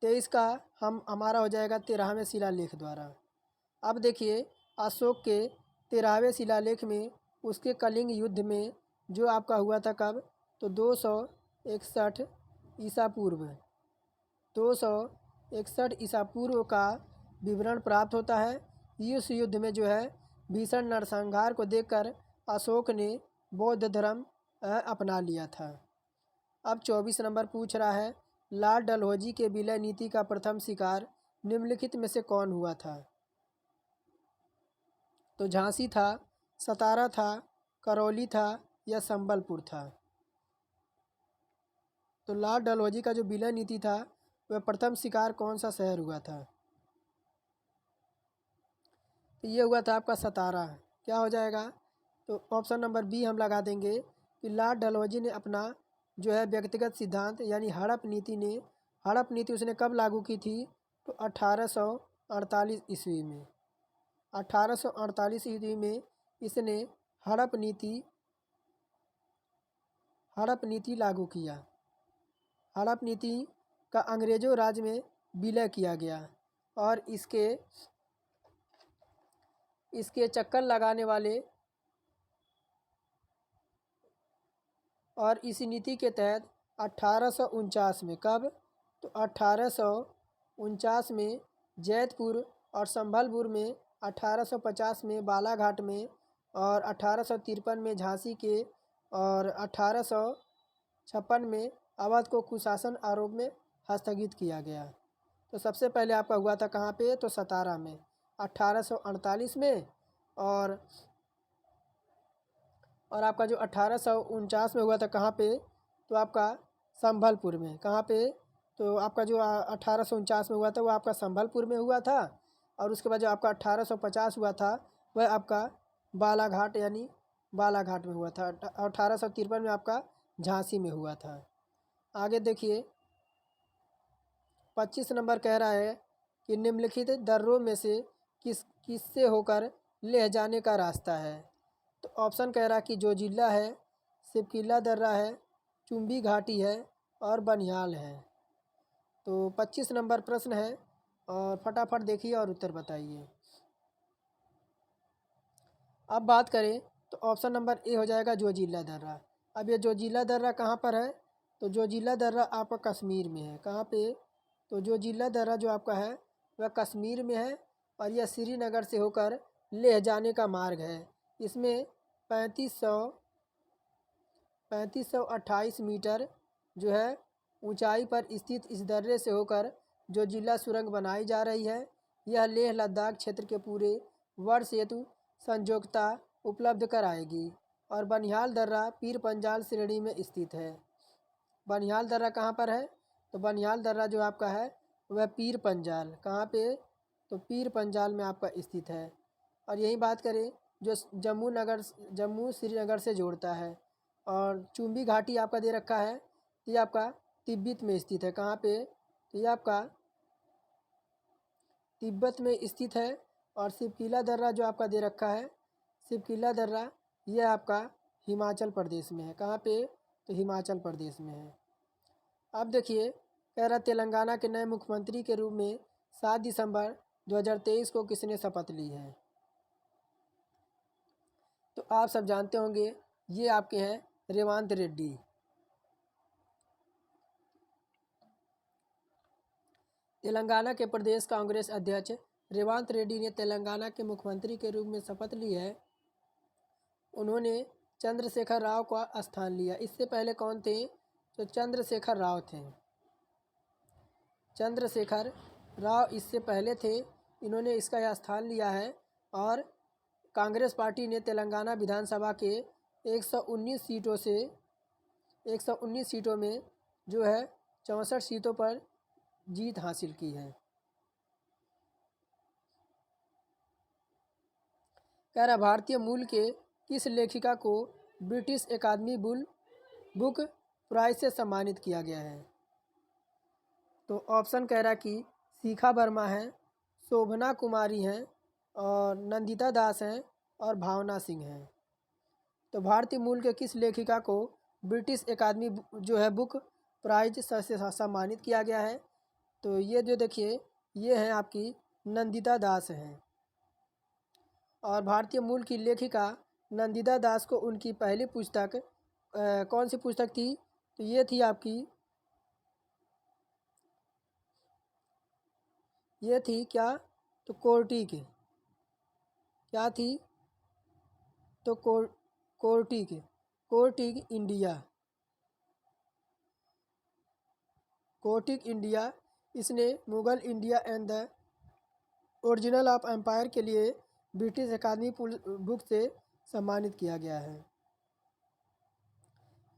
23 का हमारा हो जाएगा 13वें शिलालेख द्वारा। अब देखिए अशोक के 13वें शिलालेख में उसके कलिंग युद्ध में जो आपका हुआ था कब? तो 261 ईसा पूर्व, 261 ईसा पूर्व का विवरण प्राप्त होता है। इस युद्ध में जो है भीषण नरसंहार को देखकर अशोक ने बौद्ध धर्म अपना लिया था। अब 24 नंबर पूछ रहा है लॉर्ड डलहौजी के विलय नीति का प्रथम शिकार निम्नलिखित में से कौन हुआ था? तो झांसी था, सतारा था, करौली था, या संबलपुर था। तो लॉर्ड डलहौजी का जो विलय नीति था वह प्रथम शिकार कौन सा शहर हुआ था? तो ये हुआ था आपका सतारा। क्या हो जाएगा? तो ऑप्शन नंबर बी हम लगा देंगे कि लॉर्ड डलहौजी ने अपना जो है व्यक्तिगत सिद्धांत यानी हड़प नीति उसने कब लागू की थी? तो 1848 ईस्वी में। 1848 ईस्वी में इसने हड़प नीति लागू किया। हड़प नीति का अंग्रेज़ों राज में विलय किया गया और इसके चक्कर लगाने वाले और इस नीति के तहत 1849 में, कब? तो 1849 में जैतपुर और संभलपुर में, 1850 में बालाघाट में और 1853 में झांसी के और 1856 में अवध को कुशासन आरोप में हस्तगित किया गया। तो सबसे पहले आपका हुआ था कहाँ पे? तो सतारा में 1848 में और आपका जो 1849 में हुआ था कहाँ पे? तो आपका संभलपुर में। कहाँ पे? तो आपका जो 1849 में हुआ था वो आपका संभलपुर में हुआ था और उसके बाद जो आपका 1850 हुआ था वह आपका बालाघाट यानी बालाघाट में हुआ था। 1853 में आपका झांसी में हुआ था। आगे देखिए 25 नंबर कह रहा है कि निम्नलिखित दर्रों में से किससे होकर लेह जाने का रास्ता है? तो ऑप्शन कह रहा कि जोजिला है, सिपकिला दर्रा है, चुम्बी घाटी है और बनिहाल है। तो 25 नंबर प्रश्न है और फटाफट देखिए और उत्तर बताइए। अब बात करें तो ऑप्शन नंबर ए हो जाएगा जोजिला दर्रा। अब ये जोजिला दर्रा कहाँ पर है? तो जोजिला दर्रा आपका कश्मीर में है। कहाँ पे? तो जोजिला दर्रा जो आपका है वह कश्मीर में है और यह श्रीनगर से होकर लेह जाने का मार्ग है। इसमें 3528 मीटर जो है ऊंचाई पर स्थित इस दर्रे से होकर जोजिला सुरंग बनाई जा रही है। यह लेह लद्दाख क्षेत्र के पूरे वर्ष हेतु संयोजकता उपलब्ध कराएगी। और बनिहाल दर्रा पीर पंजाल श्रेणी में स्थित है। बनिहाल दर्रा कहाँ पर है? तो बनिहाल दर्रा जो आपका है वह पीर पंजाल, कहाँ पे? तो पीर पंजाल में आपका स्थित है। और यही बात करें जो जम्मू श्रीनगर से जोड़ता है। और चुम्बी घाटी आपका दे रखा है, ये आपका तिब्बत में स्थित है। कहाँ पे? तो ये आपका तिब्बत में स्थित है। और सिपकिला दर्रा जो आपका दे रखा है, सिपकिला दर्रा यह आपका हिमाचल प्रदेश में है। कहाँ पे? तो हिमाचल प्रदेश में है। अब देखिए कह रहा तेलंगाना के नए मुख्यमंत्री के रूप में 7 दिसंबर 2023 को किसने शपथ ली है? तो आप सब जानते होंगे ये आपके हैं रेवंत रेड्डी। तेलंगाना के प्रदेश कांग्रेस अध्यक्ष रेवंत रेड्डी ने तेलंगाना के मुख्यमंत्री के रूप में शपथ ली है। उन्होंने चंद्रशेखर राव का स्थान लिया। इससे पहले कौन थे? तो चंद्रशेखर राव थे। चंद्रशेखर राव इससे पहले थे, इन्होंने इसका स्थान लिया है। और कांग्रेस पार्टी ने तेलंगाना विधानसभा के 119 सीटों से 119 सीटों में जो है 64 सीटों पर जीत हासिल की है। कह रहा भारतीय मूल के किस लेखिका को ब्रिटिश अकादमी बुक प्राइज से सम्मानित किया गया है? तो ऑप्शन कह रहा कि शिखा वर्मा है, शोभना कुमारी हैं, और नंदिता दास हैं, और भावना सिंह हैं। तो भारतीय मूल के किस लेखिका को ब्रिटिश अकादमी जो है बुक प्राइज से सम्मानित किया गया है? तो ये जो देखिए ये हैं आपकी नंदिता दास हैं। और भारतीय मूल की लेखिका नंदिता दास को उनकी पहली पुस्तक कौन सी पुस्तक थी? तो ये थी आपकी, ये थी क्या? तो कोर्टिक। क्या थी? तो कोर्टिक इंडिया। कोर्टिक इंडिया। इसने Mughal India and the original of empire के लिए ब्रिटिश अकादमी बुक से सम्मानित किया गया है।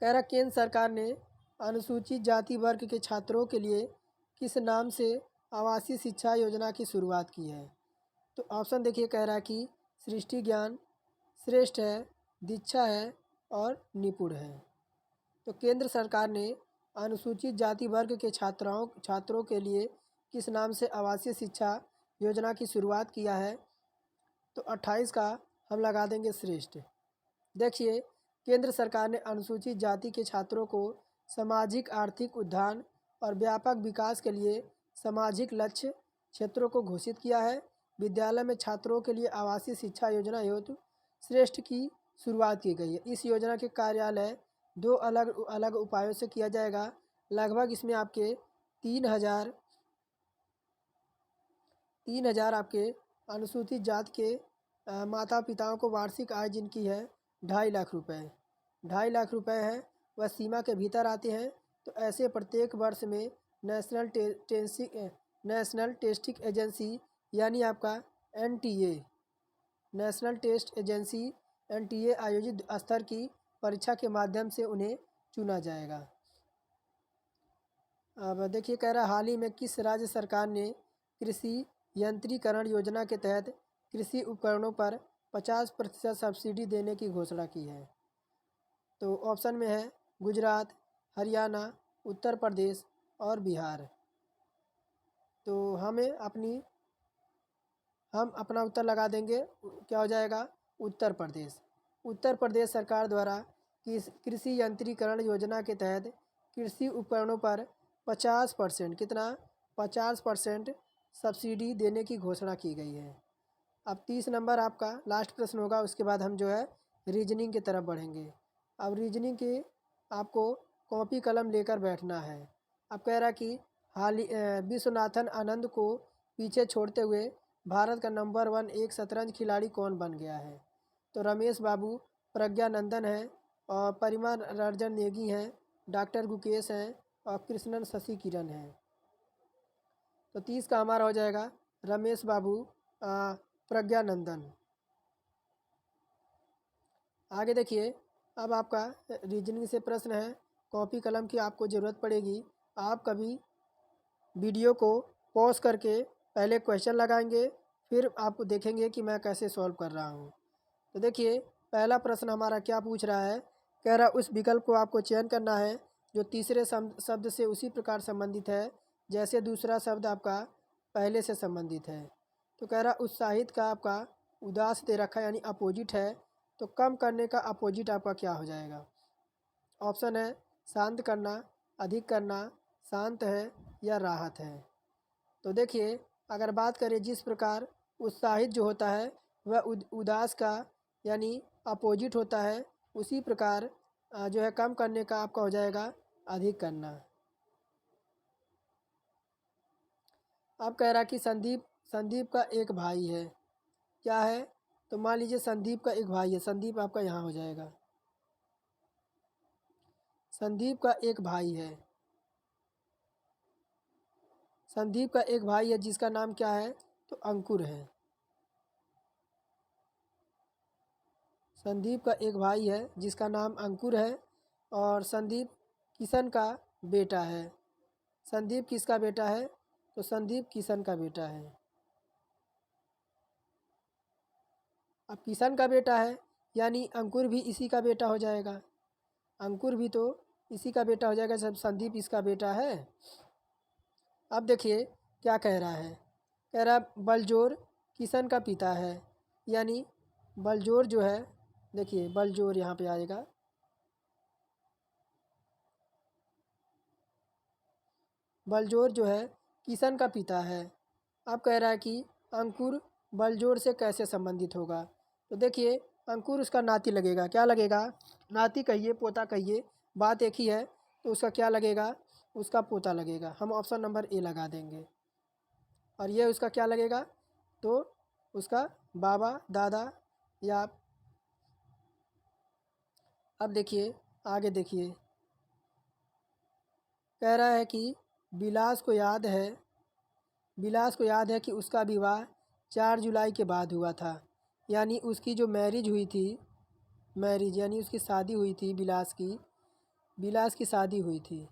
कह रहा केंद्र सरकार ने अनुसूचित जाति वर्ग के छात्रों के लिए किस नाम से आवासीय शिक्षा योजना की शुरुआत की है? तो ऑप्शन देखिए, कह रहा कि सृष्टि ज्ञान, श्रेष्ठ है, दीक्षा है, और निपुण है। तो केंद्र सरकार ने अनुसूचित जाति वर्ग के छात्रों के लिए किस नाम से आवासीय शिक्षा योजना की शुरुआत किया है? तो 28 का हम लगा देंगे श्रेष्ठ। देखिए, केंद्र सरकार ने अनुसूचित जाति के छात्रों को सामाजिक आर्थिक उत्थान और व्यापक विकास के लिए सामाजिक लक्ष्य क्षेत्रों को घोषित किया है। विद्यालय में छात्रों के लिए आवासीय शिक्षा योजना हेतु श्रेष्ठ की शुरुआत की गई है। इस योजना के कार्यालय 2 अलग अलग उपायों से किया जाएगा। लगभग इसमें आपके 3,000 आपके अनुसूचित जाति के माता पिताओं को वार्षिक आय जिनकी है 2.5 लाख रुपए, 2.5 लाख रुपए है, वह सीमा के भीतर आते हैं। तो ऐसे प्रत्येक वर्ष में नेशनल टेस्टिंग एजेंसी यानी आपका NTA, national test agency NTA आयोजित स्तर की परीक्षा के माध्यम से उन्हें चुना जाएगा। अब देखिए, कह रहा हाल ही में किस राज्य सरकार ने कृषि यंत्रीकरण योजना के तहत कृषि उपकरणों पर 50% सब्सिडी देने की घोषणा की है? तो ऑप्शन में है गुजरात, हरियाणा, उत्तर प्रदेश और बिहार। तो हम अपना उत्तर लगा देंगे, क्या हो जाएगा? उत्तर प्रदेश। उत्तर प्रदेश सरकार द्वारा कृषि यंत्रीकरण योजना के तहत कृषि उपकरणों पर 50% कितना? 50% सब्सिडी देने की घोषणा की गई है। अब 30 नंबर आपका लास्ट प्रश्न होगा, उसके बाद हम जो है रीजनिंग की तरफ बढ़ेंगे। अब रीजनिंग की आपको कॉपी कलम लेकर बैठना है। अब कह रहा कि विश्वनाथन आनंद को पीछे छोड़ते हुए भारत का नंबर 1 एक शतरंज खिलाड़ी कौन बन गया है? तो रमेश बाबू, प्रज्ञानंदन है, और परिमा रंजन नेगी हैं, डॉक्टर गुकेश हैं, और कृष्णन शशि किरण हैं। तो 30 का हमारा हो जाएगा रमेश बाबू, प्रज्ञानंदन। आगे देखिए, अब आपका रीजनिंग से प्रश्न है, कॉपी कलम की आपको ज़रूरत पड़ेगी। आप कभी वीडियो को पॉज करके पहले क्वेश्चन लगाएंगे, फिर आप देखेंगे कि मैं कैसे सॉल्व कर रहा हूँ। तो देखिए, पहला प्रश्न हमारा क्या पूछ रहा है? कह रहा उस विकल्प को आपको चयन करना है जो तीसरे शब्द से उसी प्रकार संबंधित है जैसे दूसरा शब्द आपका पहले से संबंधित है। तो कह रहा उत्साहित का आपका उदास दे रखा यानी अपोजिट है, तो कम करने का अपोजिट आपका क्या हो जाएगा? ऑप्शन है शांत करना, अधिक करना, शांत है, या राहत है। तो देखिए, अगर बात करें जिस प्रकार उत्साहित जो होता है वह उदास का यानी अपोजिट होता है, उसी प्रकार जो है कम करने का आपका हो जाएगा अधिक करना। अब कह रहा कि संदीप का एक भाई है, क्या है? तो मान लीजिए संदीप का एक भाई है, संदीप आपका यहाँ हो जाएगा। संदीप का एक भाई है। संदीप का एक भाई है जिसका नाम क्या है? तो अंकुर है। संदीप का एक भाई है जिसका नाम अंकुर है और संदीप किशन का बेटा है। संदीप किसका बेटा है? तो संदीप किशन का बेटा है। अब किशन का बेटा है यानी अंकुर भी इसी का बेटा हो जाएगा। अंकुर भी तो इसी का बेटा हो जाएगा जब संदीप इसका बेटा है। अब देखिए क्या कह रहा है। कह रहा बलजोर किशन का पिता है, यानी बलजोर जो है, देखिए बलजोर यहाँ पे आएगा। बलजोर जो है किशन का पिता है। अब कह रहा है कि अंकुर बलजोर से कैसे संबंधित होगा। तो देखिए अंकुर उसका नाती लगेगा। क्या लगेगा? नाती कहिए पोता कहिए, बात एक ही है। तो उसका क्या लगेगा? उसका पोता लगेगा। हम ऑप्शन नंबर ए लगा देंगे। और ये उसका क्या लगेगा? तो उसका बाबा दादा या। अब देखिए आगे देखिए, कह रहा है कि विलास को याद है, विलास को याद है कि उसका विवाह 4 जुलाई के बाद हुआ था। यानी उसकी जो मैरिज हुई थी, मैरिज यानी उसकी शादी हुई थी विलास की, विलास की शादी हुई थी।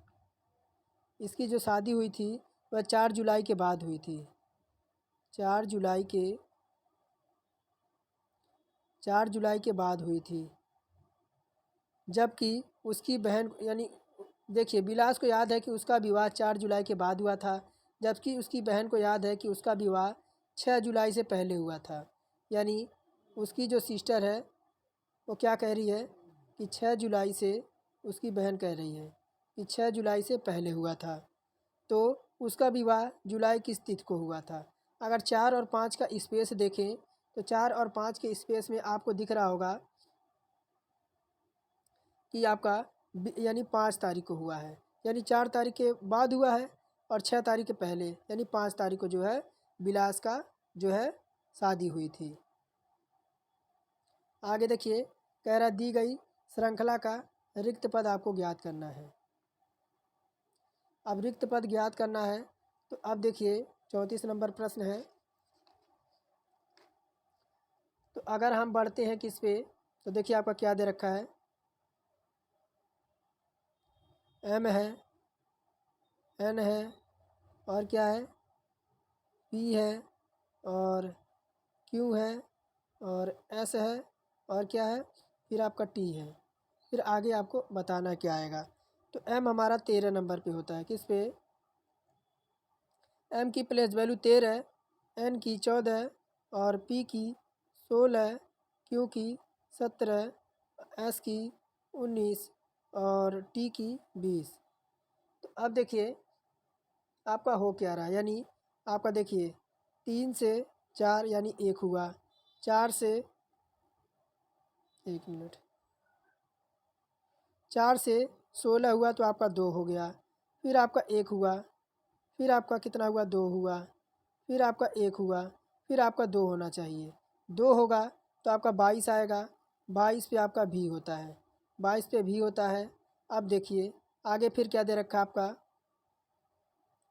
इसकी जो शादी हुई थी वह 4 जुलाई के बाद हुई थी। 4 जुलाई के 4 जुलाई के बाद हुई थी। जबकि उसकी बहन यानी देखिए विलास को याद है कि उसका विवाह 4 जुलाई के बाद हुआ था, जबकि उसकी बहन को याद है कि उसका विवाह 6 जुलाई से पहले हुआ था। यानी उसकी जो सिस्टर है वो क्या कह रही है कि 6 जुलाई से, उसकी बहन कह रही है कि 6 जुलाई से पहले हुआ था। तो उसका विवाह जुलाई किस तिथि को हुआ था। अगर 4 और 5 का स्पेस देखें तो 4 और 5 के स्पेस में आपको दिख रहा होगा कि आपका यानी 5 तारीख को हुआ है, यानी 4 तारीख के बाद हुआ है और 6 तारीख के पहले यानी 5 तारीख को जो है विलास का जो है शादी हुई थी। आगे देखिए कह रहा दी गई श्रृंखला का रिक्त पद आपको ज्ञात करना है। अब रिक्त पद ज्ञात करना है तो अब देखिए 34 नंबर प्रश्न है। तो अगर हम बढ़ते हैं किस पे, तो देखिए आपका क्या दे रखा है। एम है, एन है और क्या है, पी है और क्यू है और एस है और क्या है, फिर आपका टी है। फिर आगे आपको बताना क्या आएगा। तो एम हमारा 13 नंबर पे होता है। किस पे? एम की प्लेस वैल्यू 13, एन की 14 और पी की 16, क्यू की 17, एस की 19 और टी की 20। तो अब देखिए आपका हो क्या रहा है, यानी आपका देखिए 3 से 4 यानी 1 हुआ, 4 से 1 मिनट, 4 से 16 हुआ तो आपका 2 हो गया, फिर आपका 1 हुआ, फिर आपका कितना हुआ, 2 हुआ, फिर आपका 1 हुआ, फिर आपका 2 होना चाहिए, 2 होगा तो आपका 22 आएगा, 22 पे आपका भी होता है, 22 पे भी होता है। अब देखिए आगे फिर क्या दे रखा आपका,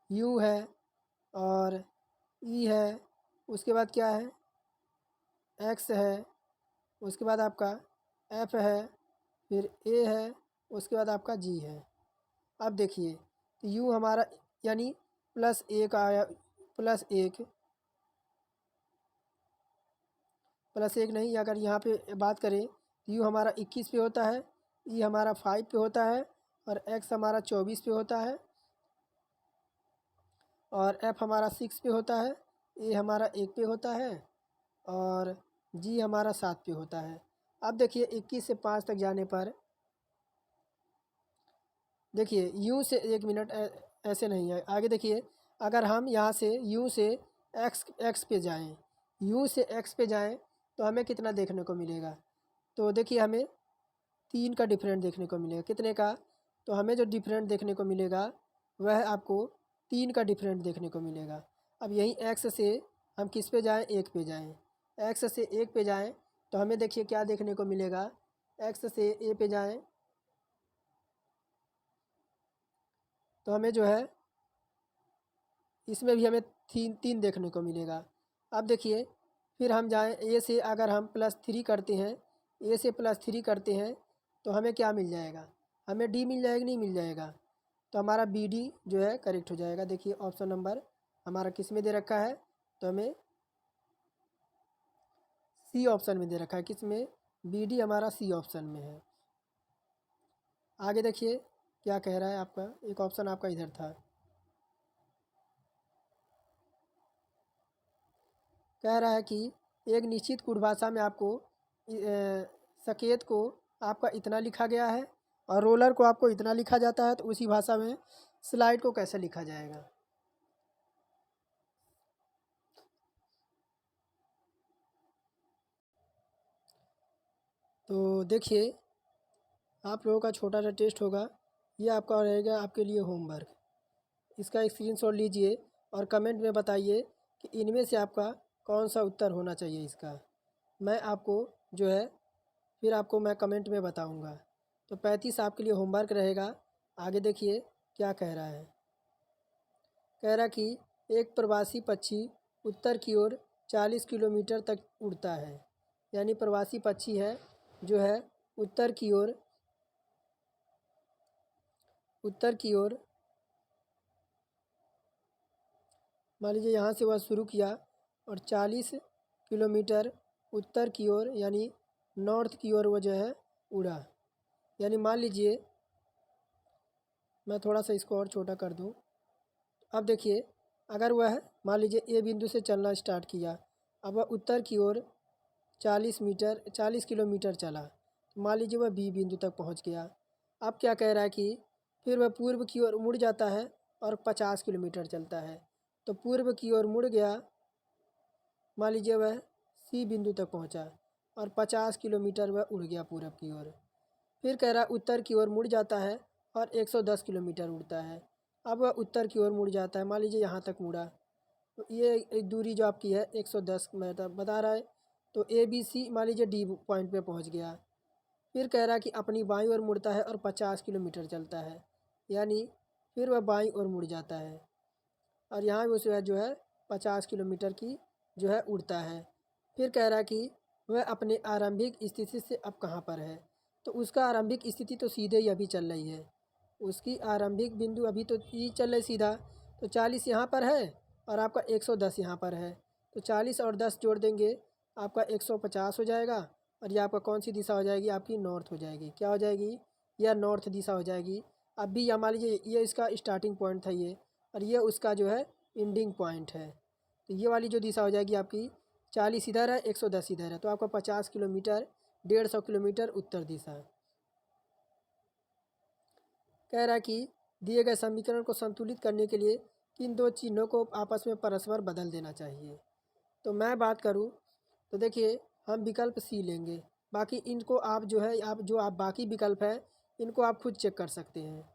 यू है और ई है, उसके बाद क्या है, एक्स है, उसके बाद आपका एफ है, फिर ए है, उसके बाद आपका जी है। अब देखिए तो यू हमारा यानी +1 आया, +1, +1 नहीं, अगर यहाँ पे बात करें तो यू हमारा 21 पे होता है, ई हमारा 5 पे होता है और एक्स हमारा 24 पे होता है और एफ हमारा 6 पे होता है, ए हमारा 1 पे होता है और जी हमारा 7 पे होता है। अब देखिए 21 से 5 तक जाने पर देखिए यू से, 1 मिनट, ऐसे नहीं है, आगे देखिए अगर हम यहाँ से यू से एक्स एक्स पे जाएं, यू से एक्स पे जाएं तो हमें कितना देखने को मिलेगा। तो देखिए हमें 3 का डिफरेंट देखने को मिलेगा। कितने का? तो हमें जो डिफरेंट देखने को मिलेगा वह आपको 3 का डिफरेंट देखने को मिलेगा। अब यहीं एक्स से हम किस पे जाएं, 1 पे जाएं, एक्स से 1 पे जाएं तो हमें देखिए क्या देखने को मिलेगा। एक्स से ए पे जाएं तो हमें जो है इसमें भी हमें तीन देखने को मिलेगा। अब देखिए फिर हम जाएँ ए से, अगर हम +3 करते हैं, ए से +3 करते हैं तो हमें क्या मिल जाएगा, हमें डी मिल जाएगा, नहीं मिल जाएगा। तो हमारा बी डी जो है करेक्ट हो जाएगा। देखिए ऑप्शन नंबर हमारा किस में दे रखा है, तो हमें सी ऑप्शन में दे रखा है। किस में, बी डी हमारा सी ऑप्शन में है। आगे देखिए क्या कह रहा है आपका, एक ऑप्शन आपका इधर था, कह रहा है कि एक निश्चित कोड भाषा में आपको संकेत को आपका इतना लिखा गया है और रोलर को आपको इतना लिखा जाता है, तो उसी भाषा में स्लाइड को कैसे लिखा जाएगा। तो देखिए आप लोगों का छोटा सा टेस्ट होगा, ये आपका रहेगा आपके लिए होमवर्क। इसका स्क्रीनशॉट लीजिए और कमेंट में बताइए कि इनमें से आपका कौन सा उत्तर होना चाहिए इसका। मैं आपको जो है फिर आपको मैं कमेंट में बताऊंगा। तो 35 आपके लिए होमवर्क रहेगा। आगे देखिए क्या कह रहा है, कह रहा कि एक प्रवासी पक्षी उत्तर की ओर 40 किलोमीटर तक उड़ता है। यानी प्रवासी पक्षी है जो है उत्तर की ओर, उत्तर की ओर मान लीजिए यहाँ से वह शुरू किया और 40 किलोमीटर उत्तर की ओर यानी नॉर्थ की ओर वो जो है उड़ा। यानी मान लीजिए मैं थोड़ा सा इसको और छोटा कर दूँ। अब देखिए अगर वह मान लीजिए ए बिंदु से चलना स्टार्ट किया, अब वह उत्तर की ओर 40 किलोमीटर चला, तो मान लीजिए वह बी बिंदु तक पहुंच गया। अब क्या कह रहा है कि फिर वह पूर्व की ओर मुड़ जाता है और 50 किलोमीटर चलता है। तो पूर्व की ओर मुड़ गया, मान लीजिए वह सी बिंदु तक पहुंचा और 50 किलोमीटर वह उड़ गया पूर्व की ओर। फिर कह रहा है उत्तर की ओर मुड़ जाता है और 110 किलोमीटर उड़ता है। अब वह उत्तर की ओर मुड़ जाता है, मान लीजिए यहाँ तक मुड़ा, तो ये एक दूरी जो आपकी है 110 मीटर बता रहा है। तो ए बी सी मान लीजिए डी पॉइंट पे पहुँच गया। फिर कह रहा है कि अपनी बाईं ओर मुड़ता है और 50 किलोमीटर चलता है, यानी फिर वह बाईं ओर मुड़ जाता है और यहाँ भी जो है 50 किलोमीटर की जो है उड़ता है। फिर कह रहा है कि वह अपने आरंभिक स्थिति से अब कहाँ पर है, तो उसका आरंभिक स्थिति तो सीधे ही अभी चल रही है। उसकी आरंभिक बिंदु अभी तो ये चल रही सीधा, तो 40 यहाँ पर है और आपका 110 यहाँ पर है, तो 40 और 10 जोड़ देंगे आपका 150 हो जाएगा। और ये आपका कौन सी दिशा हो जाएगी, आपकी नॉर्थ हो जाएगी। क्या हो जाएगी, यह नॉर्थ दिशा हो जाएगी। अब भी या मान लीजिए ये इसका स्टार्टिंग पॉइंट था ये, और ये उसका जो है एंडिंग पॉइंट है। तो ये वाली जो दिशा हो जाएगी आपकी 40 इधर है, 110 इधर है, तो आपका 50 किलोमीटर 150 किलोमीटर उत्तर दिशा। कह रहा है कि दिए गए समीकरण को संतुलित करने के लिए किन दो चिन्हों को आपस में परस्पर बदल देना चाहिए। तो मैं बात करूं तो देखिए हम विकल्प सी लेंगे, बाकी इनको आप जो है आप बाकी विकल्प है इनको आप खुद चेक कर सकते हैं।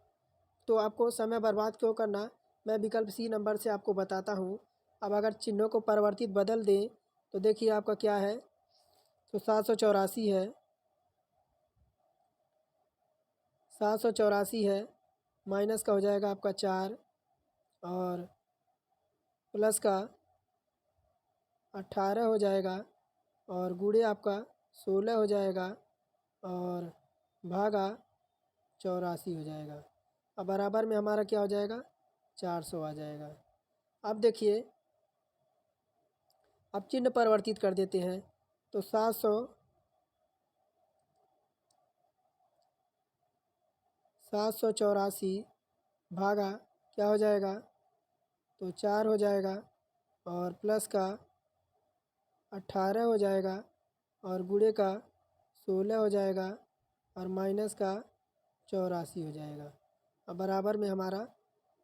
तो आपको समय बर्बाद क्यों करना, मैं विकल्प सी नंबर से आपको बताता हूँ। अब अगर चिन्हों को परिवर्तित बदल दें तो देखिए आपका क्या है, तो 784 है, 784 है, माइनस का हो जाएगा आपका 4 और प्लस का 18 हो जाएगा और गुणे आपका 16 हो जाएगा और भागा 84 हो जाएगा। अब बराबर में हमारा क्या हो जाएगा, 400 आ जाएगा। अब देखिए अब चिन्ह परिवर्तित कर देते हैं, तो 784 भागा क्या हो जाएगा, तो 4 हो जाएगा और प्लस का 18 हो जाएगा और गुणे का 16 हो जाएगा और माइनस का 84 हो जाएगा। अब बराबर में हमारा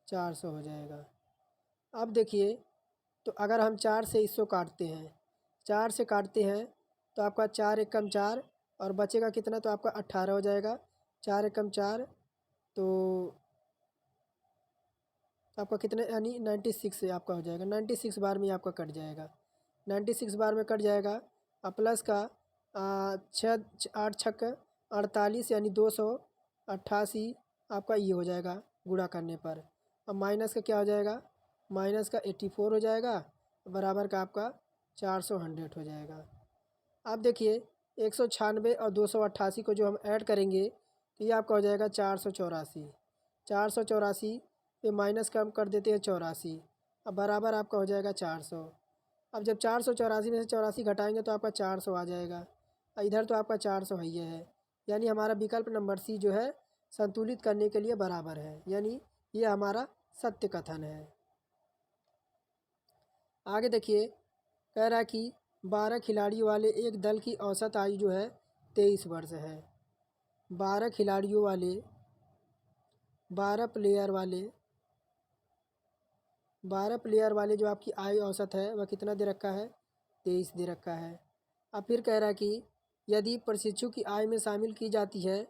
400 हो जाएगा। अब देखिए तो अगर हम 4 से इसको काटते हैं, 4 से काटते हैं तो आपका 4 एकम 4 और बचेगा कितना, तो आपका 18 हो जाएगा। 4 एकम 4 तो आपका कितने यानी 96 से आपका हो जाएगा, 96 बार में आपका कट जाएगा, 96 बार में कट जाएगा। और प्लस का 8 48 यानी 288 आपका ये हो जाएगा गुणा करने पर। अब माइनस का क्या हो जाएगा, माइनस का 84 हो जाएगा, बराबर का आपका 400 100 हो जाएगा। अब देखिए 196 और 288 को जो हम ऐड करेंगे तो ये आपका हो जाएगा 484। 484 पे माइनस का हम कर देते हैं 84, अब बराबर आपका हो जाएगा 400। अब जब 484 में से 84 घटाएंगे तो आपका 400 आ जाएगा, और इधर तो आपका 400 ही है। यानी हमारा विकल्प नंबर सी जो है संतुलित करने के लिए बराबर है, यानी ये हमारा सत्य कथन है। आगे देखिए, कह रहा है कि 12 खिलाड़ियों वाले एक दल की औसत आयु जो है 23 वर्ष है। 12 खिलाड़ियों वाले 12 प्लेयर वाले 12 प्लेयर वाले जो आपकी आयु औसत है वह कितना दे रखा है, 23 दे रखा है। अब फिर कह रहा है कि यदि प्रशिक्षु की आयु में शामिल की जाती है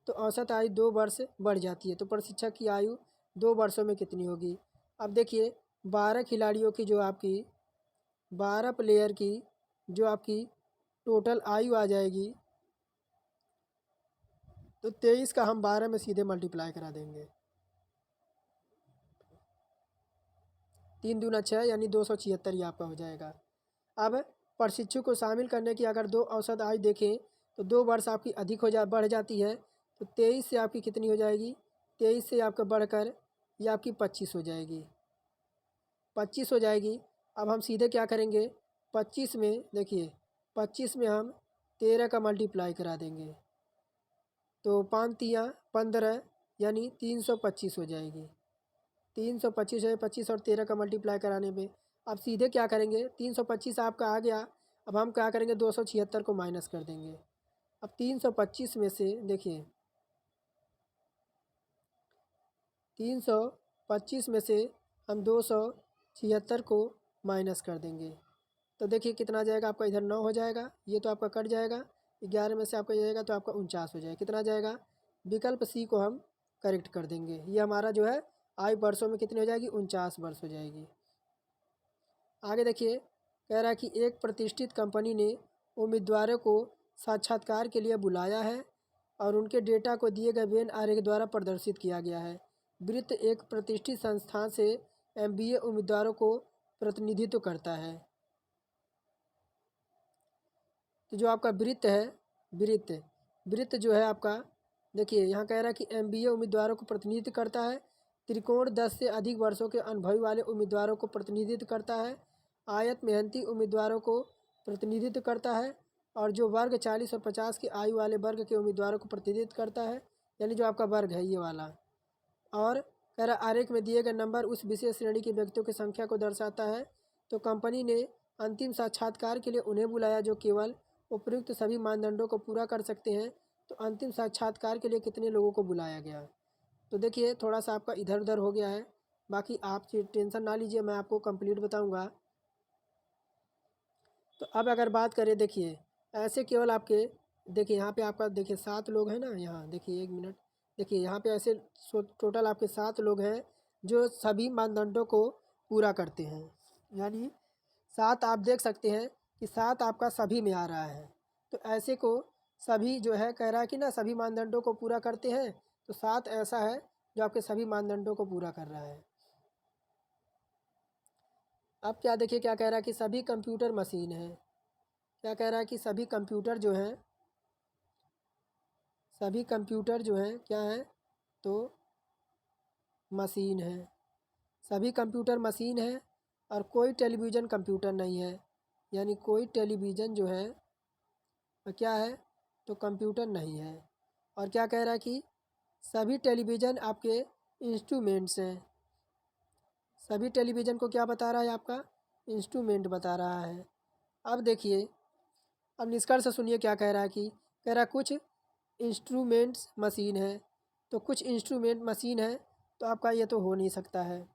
तो औसत आयु 2 वर्ष बढ़ जाती है, तो प्रशिक्षक की आयु 2 वर्षों में कितनी होगी। अब देखिए 12 खिलाड़ियों की जो आपकी 12 प्लेयर की जो आपकी टोटल आयु आ जाएगी, तो 23 का हम 12 में सीधे मल्टीप्लाई करा देंगे, 3 दूना 6 यानी 276 ये आपका हो जाएगा। अब प्रशिक्षु को शामिल करने की अगर 2 औसत आयु देखें तो 2 वर्ष आपकी अधिक बढ़ जाती है, तो 23 से आपकी कितनी हो जाएगी, 23 से आपका बढ़कर ये आपकी 25 हो जाएगी, 25 हो जाएगी। अब हम सीधे क्या करेंगे, 25 में देखिए 25 में हम 13 का मल्टीप्लाई करा देंगे, तो 5 तियाँ 15 यानी 325 हो जाएगी, 325 है, 25 और 13 का मल्टीप्लाई कराने पे। अब सीधे क्या करेंगे, 325 आपका आ गया, अब हम क्या करेंगे 276 को माइनस कर देंगे। अब 325 में से देखिए 325 में से हम 276 को माइनस कर देंगे, तो देखिए कितना आ जाएगा आपका, इधर 9 हो जाएगा, ये तो आपका कट जाएगा, 11 में से आपका जाएगा तो आपका 49 हो जाएगा। कितना आ जाएगा, विकल्प सी को हम करेक्ट कर देंगे, ये हमारा जो है आयु वर्षों में कितनी हो जाएगी, 49 वर्ष हो जाएगी। आगे देखिए, कह रहा है कि एक प्रतिष्ठित कंपनी ने उम्मीदवारों को साक्षात्कार के लिए बुलाया है और उनके डेटा को दिए गए वेन आरेख द्वारा प्रदर्शित किया गया है। वृत्त एक प्रतिष्ठित संस्थान से एमबीए उम्मीदवारों को प्रतिनिधित्व करता है। तो जो आपका वृत्त है, वृत्त वृत्त जो है आपका, देखिए यहाँ कह रहा है कि एमबीए उम्मीदवारों को प्रतिनिधित्व करता है। त्रिकोण 10 से अधिक वर्षों के अनुभवी वाले उम्मीदवारों को प्रतिनिधित्व करता है। आयत मेहनती उम्मीदवारों को प्रतिनिधित्व करता है, और जो वर्ग 40 और 50 की आयु वाले वर्ग के उम्मीदवारों को प्रतिनिधित्व करता है, यानी जो आपका वर्ग है ये वाला। और कह रहा आरेख में दिए गए नंबर उस विशेष श्रेणी के व्यक्तियों की संख्या को दर्शाता है। तो कंपनी ने अंतिम साक्षात्कार के लिए उन्हें बुलाया जो केवल उपयुक्त सभी मानदंडों को पूरा कर सकते हैं। तो अंतिम साक्षात्कार के लिए कितने लोगों को बुलाया गया, तो देखिए थोड़ा सा आपका इधर उधर हो गया है, बाकी आप टेंशन ना लीजिए, मैं आपको कंप्लीट बताऊंगा। तो अब अगर बात करें, देखिए ऐसे केवल आपके, देखिए यहाँ पे आपका देखिए 7 लोग हैं ना, यहाँ देखिए 1 मिनट, देखिए यहाँ पे ऐसे टोटल आपके 7 लोग हैं जो सभी मानदंडों को पूरा करते हैं, यानी 7 आप देख सकते हैं कि 7 आपका सभी में आ रहा है। तो ऐसे को सभी जो है कह रहा है कि ना सभी मानदंडों को पूरा करते हैं, तो 7 ऐसा है जो आपके सभी मानदंडों को पूरा कर रहा है। अब क्या देखिए क्या कह रहा है कि सभी कंप्यूटर मशीन है, क्या कह रहा है कि सभी कंप्यूटर जो हैं, सभी कंप्यूटर जो हैं क्या है, तो मशीन है, सभी कंप्यूटर मशीन है, और कोई टेलीविज़न कंप्यूटर नहीं है, यानी कोई टेलीविज़न जो है वह क्या है, तो कंप्यूटर नहीं है। और क्या कह रहा है कि सभी टेलीविज़न आपके इंस्ट्रूमेंट्स हैं, सभी टेलीविज़न को क्या बता रहा है आपका, इंस्ट्रूमेंट बता रहा है। अब देखिए, अब निष्कर्ष सुनिए क्या कह रहा है कि कह रहा है कुछ इंस्ट्रूमेंट्स मशीन है, तो कुछ इंस्ट्रूमेंट मशीन है, तो आपका ये तो हो नहीं सकता है,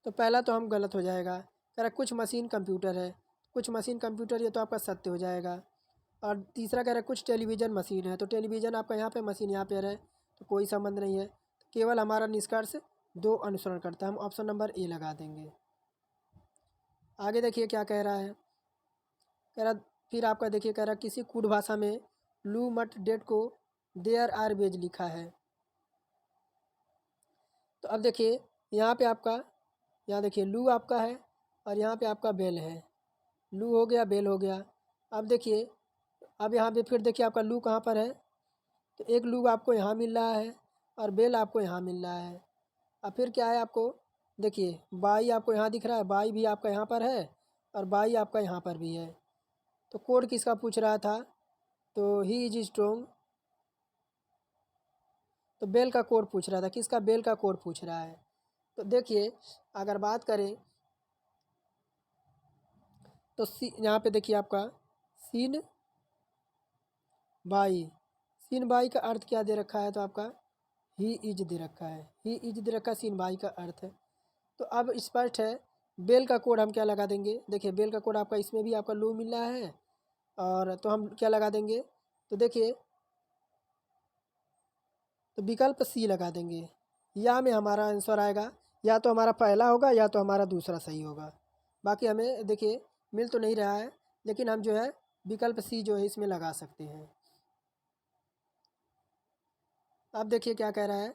तो पहला तो हम गलत हो जाएगा। कह रहा कुछ मशीन कंप्यूटर है, कुछ मशीन कंप्यूटर, ये तो आपका सत्य हो जाएगा। और तीसरा कह रहा है कुछ टेलीविज़न मशीन है, तो टेलीविज़न आपका यहाँ पे, मशीन यहाँ पे है, तो कोई संबंध नहीं है, तो केवल हमारा निष्कर्ष 2 अनुसरण करता है, हम ऑप्शन नंबर ए लगा देंगे। आगे देखिए क्या कह रहा है, कह रहा फिर आपका देखिए कह रहा किसी कूट भाषा में लू मट डेट को देयर आर बेज लिखा है, तो अब देखिए यहाँ पे आपका, यहाँ देखिए लू आपका है और यहाँ पे आपका बेल है। लू हो गया, बेल हो गया। अब देखिए, अब यहाँ पे फिर देखिए आपका लू कहाँ पर है, तो एक लू आपको यहाँ मिल रहा है और बेल आपको यहाँ मिल रहा है। अब फिर क्या है आपको, देखिए बाई आपको यहाँ दिख रहा है, बाई भी आपका यहाँ पर है और बाई आपका यहाँ पर भी है। तो कोड किसका पूछ रहा था, तो ही इज स्ट्रोंग, तो बेल का कोड पूछ रहा था। किसका, बेल का कोड पूछ रहा है। तो देखिए अगर बात करें तो यहाँ पे देखिए आपका सीन बाई, सीन बाई का अर्थ क्या दे रखा है, तो आपका ही इज दे रखा है, ही इज दे रखा है, सीन बाई का अर्थ है। तो अब स्पष्ट है, बेल का कोड हम क्या लगा देंगे, देखिए बेल का कोड आपका इसमें भी आपका लू मिल रहा है और तो हम क्या लगा देंगे, तो देखिए तो विकल्प सी लगा देंगे। या में हमारा आंसर आएगा, या तो हमारा पहला होगा या तो हमारा दूसरा सही होगा। बाकी हमें देखिए मिल तो नहीं रहा है, लेकिन हम जो है विकल्प सी जो है इसमें लगा सकते हैं। अब देखिए क्या कह रहा है,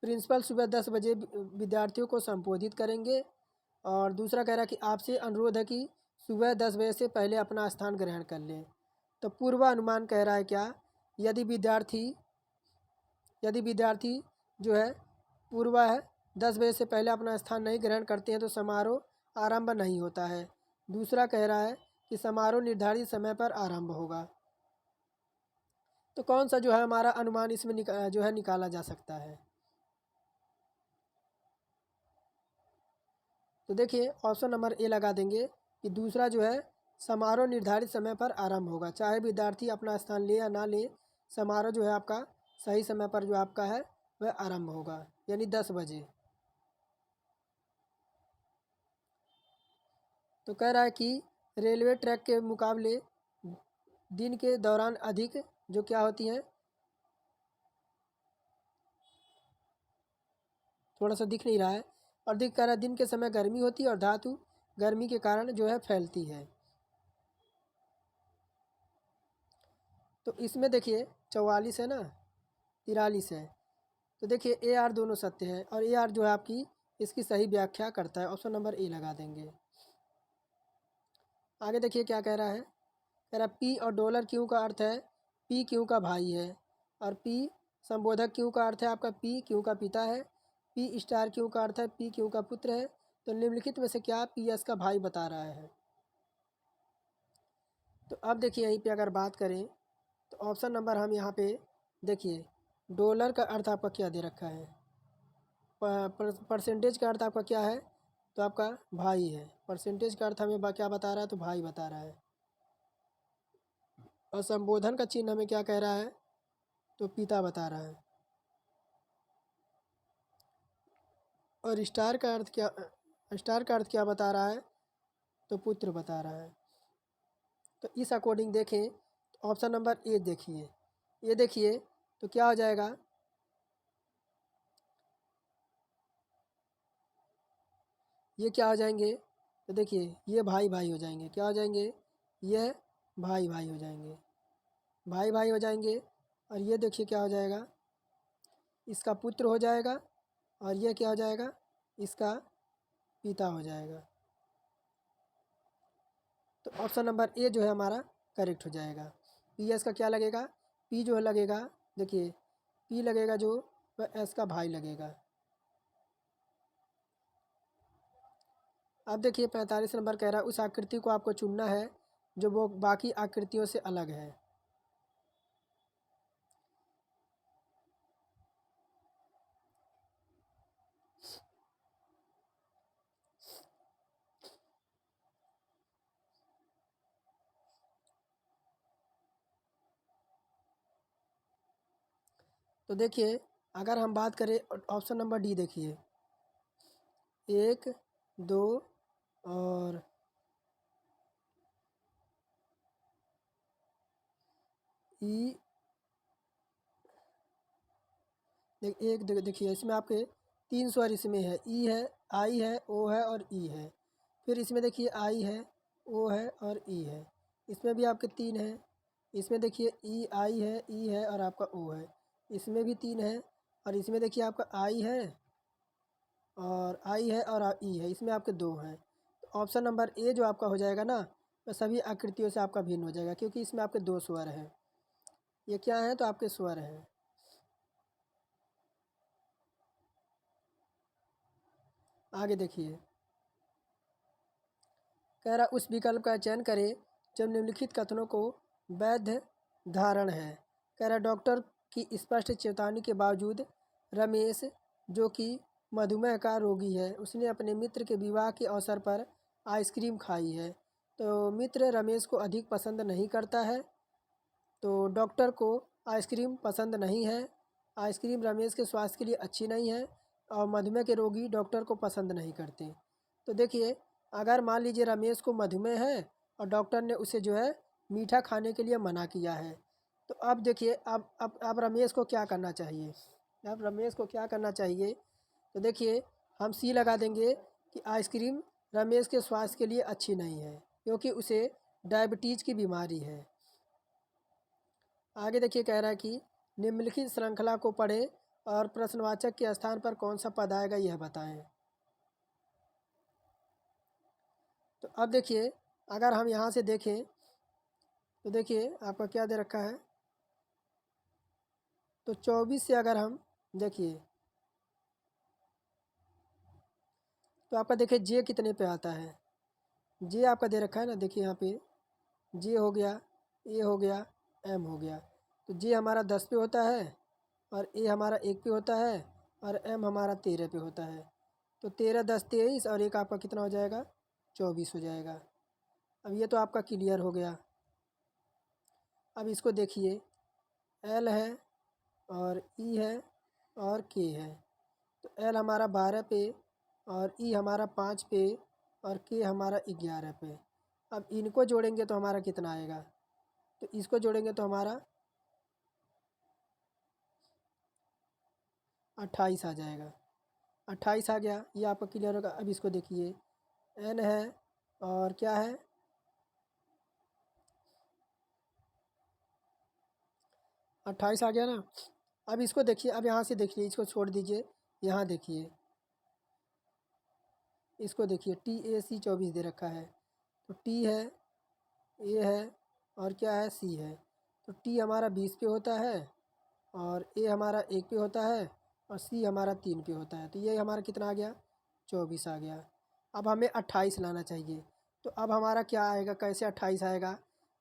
प्रिंसिपल सुबह 10 बजे विद्यार्थियों को संबोधित करेंगे। और दूसरा कह रहा है कि आपसे अनुरोध है कि सुबह 10 बजे से पहले अपना स्थान ग्रहण कर लें। तो पूर्वानुमान कह रहा है क्या, यदि विद्यार्थी यदि विद्यार्थी जो है पूर्व है 10 बजे से पहले अपना स्थान नहीं ग्रहण करते हैं तो समारोह आरंभ नहीं होता है। दूसरा कह रहा है कि समारोह निर्धारित समय पर आरंभ होगा। तो कौन सा जो है हमारा अनुमान इसमें जो है निकाला जा सकता है, तो देखिए ऑप्शन नंबर ए लगा देंगे कि दूसरा जो है समारोह निर्धारित समय पर आरंभ होगा। चाहे विद्यार्थी अपना स्थान ले या ना ले, समारोह जो है आपका सही समय पर जो आपका है वह आरंभ होगा, यानी 10 बजे। तो कह रहा है कि रेलवे ट्रैक के मुकाबले दिन के दौरान अधिक जो क्या होती हैं, थोड़ा सा दिख नहीं रहा है, और दिख कह रहा है दिन के समय गर्मी होती है और धातु गर्मी के कारण जो है फैलती है। तो इसमें देखिए 44 है ना, 43 है। तो देखिए ए आर दोनों सत्य है और ए आर जो है आपकी इसकी सही व्याख्या करता है। ऑप्शन नंबर ए लगा देंगे। आगे देखिए क्या कह रहा है, कह रहा पी और डॉलर क्यू का अर्थ है पी क्यू का भाई है, और पी संबोधक क्यू का अर्थ है आपका पी क्यू का पिता है, पी स्टार क्यू का अर्थ है पी क्यू का पुत्र है। तो निम्नलिखित में से क्या पी एस का भाई बता रहा है। तो अब देखिए यहीं पे अगर बात करें तो ऑप्शन नंबर हम यहाँ पे देखिए डॉलर का अर्थ आपका क्या दे रखा है, परसेंटेज का अर्थ आपका क्या है, तो आपका भाई है। परसेंटेज का अर्थ हमें क्या बता रहा है, तो भाई बता रहा है। और संबोधन का चिन्ह हमें क्या कह रहा है, तो पिता बता रहा है। और स्टार का अर्थ क्या बता रहा है, तो पुत्र बता रहा है। तो इस अकॉर्डिंग देखें तो ऑप्शन नंबर ए देखिए, ये देखिए तो क्या हो जाएगा, ये क्या हो जाएंगे, तो देखिए ये भाई भाई हो जाएंगे, क्या हो जाएंगे, ये भाई भाई हो जाएंगे, भाई भाई हो जाएंगे। और ये देखिए क्या हो जाएगा, इसका पुत्र हो जाएगा और ये क्या हो जाएगा, इसका पिता हो जाएगा। तो ऑप्शन नंबर ए जो है हमारा करेक्ट हो जाएगा। पी एस का क्या लगेगा, पी जो है लगेगा, देखिए पी लगेगा जो वह एस का भाई लगेगा। अब देखिए 45 नंबर कह रहा है उस आकृति को आपको चुनना है जो वो बाकी आकृतियों से अलग है। तो देखिए अगर हम बात करें ऑप्शन नंबर डी देखिए, 1 2 और ई, देखिए इसमें आपके 3 स्वर इसमें है, ई है, आई है, ओ है और ई है। फिर इसमें देखिए आई है, ओ है और ई है। इसमें भी आपके 3 हैं। इसमें देखिए ई आई है, ई है और आपका ओ है। इसमें भी 3 है और इसमें देखिए आपका आई है और आई है और ई है, इसमें आपके दो हैं। तो ऑप्शन नंबर ए जो आपका हो जाएगा ना, तो सभी आकृतियों से आपका भिन्न हो जाएगा, क्योंकि इसमें आपके दो स्वर हैं। ये क्या है, तो आपके स्वर हैं। आगे देखिए, कह रहा उस विकल्प का चयन करें जो निम्नलिखित कथनों को वैध धारण है। कह रहा डॉक्टर की स्पष्ट चेतावनी के बावजूद रमेश, जो कि मधुमेह का रोगी है, उसने अपने मित्र के विवाह के अवसर पर आइसक्रीम खाई है। तो मित्र रमेश को अधिक पसंद नहीं करता है, तो डॉक्टर को आइसक्रीम पसंद नहीं है। आइसक्रीम रमेश के स्वास्थ्य के लिए अच्छी नहीं है, और मधुमेह के रोगी डॉक्टर को पसंद नहीं करते। तो देखिए, अगर मान लीजिए रमेश को मधुमेह है और डॉक्टर ने उसे जो है मीठा खाने के लिए मना किया है, तो अब देखिए, अब रमेश को क्या करना चाहिए। अब रमेश को क्या करना चाहिए, तो देखिए, हम सी लगा देंगे कि आइसक्रीम रमेश के स्वास्थ्य के लिए अच्छी नहीं है, क्योंकि उसे डायबिटीज़ की बीमारी है। आगे देखिए, कह रहा है कि निम्नलिखित श्रृंखला को पढ़ें और प्रश्नवाचक के स्थान पर कौन सा पद आएगा यह बताएं। तो अब देखिए, अगर हम यहाँ से देखें तो देखिए आपका क्या दे रखा है। तो 24 से अगर हम देखिए, तो आपका देखिए जे कितने पे आता है। जे आपका दे रखा है ना, देखिए यहाँ पे जे हो गया, ए हो गया, एम हो गया। तो जे हमारा 10 पे होता है, और ए हमारा 1 पे होता है, और एम हमारा 13 पे होता है। तो 13 10 23, और एक आपका कितना हो जाएगा, 24 हो जाएगा। अब ये तो आपका क्लियर हो गया। अब इसको देखिए, एल है और ई है और के है। तो एल हमारा 12 पे, और ई हमारा 5 पे, और के हमारा 11 पे। अब इनको जोड़ेंगे तो हमारा कितना आएगा, तो इसको जोड़ेंगे तो हमारा 28 आ जाएगा। 28 आ गया, ये आपका क्लियर होगा। अब इसको देखिए, एन है और क्या है, 28 आ गया ना। अब इसको देखिए, अब यहाँ से देखिए, इसको छोड़ दीजिए, यहाँ देखिए, इसको देखिए, टी ए सी 24 दे रखा है। तो टी है, ए है, और क्या है, सी है। तो टी हमारा 20 पे होता है, और ए हमारा 1 पे होता है, और सी हमारा 3 पे होता है। तो ये हमारा कितना आ गया, 24 आ गया। अब हमें 28 लाना चाहिए। तो अब हमारा क्या आएगा, कैसे 28 आएगा,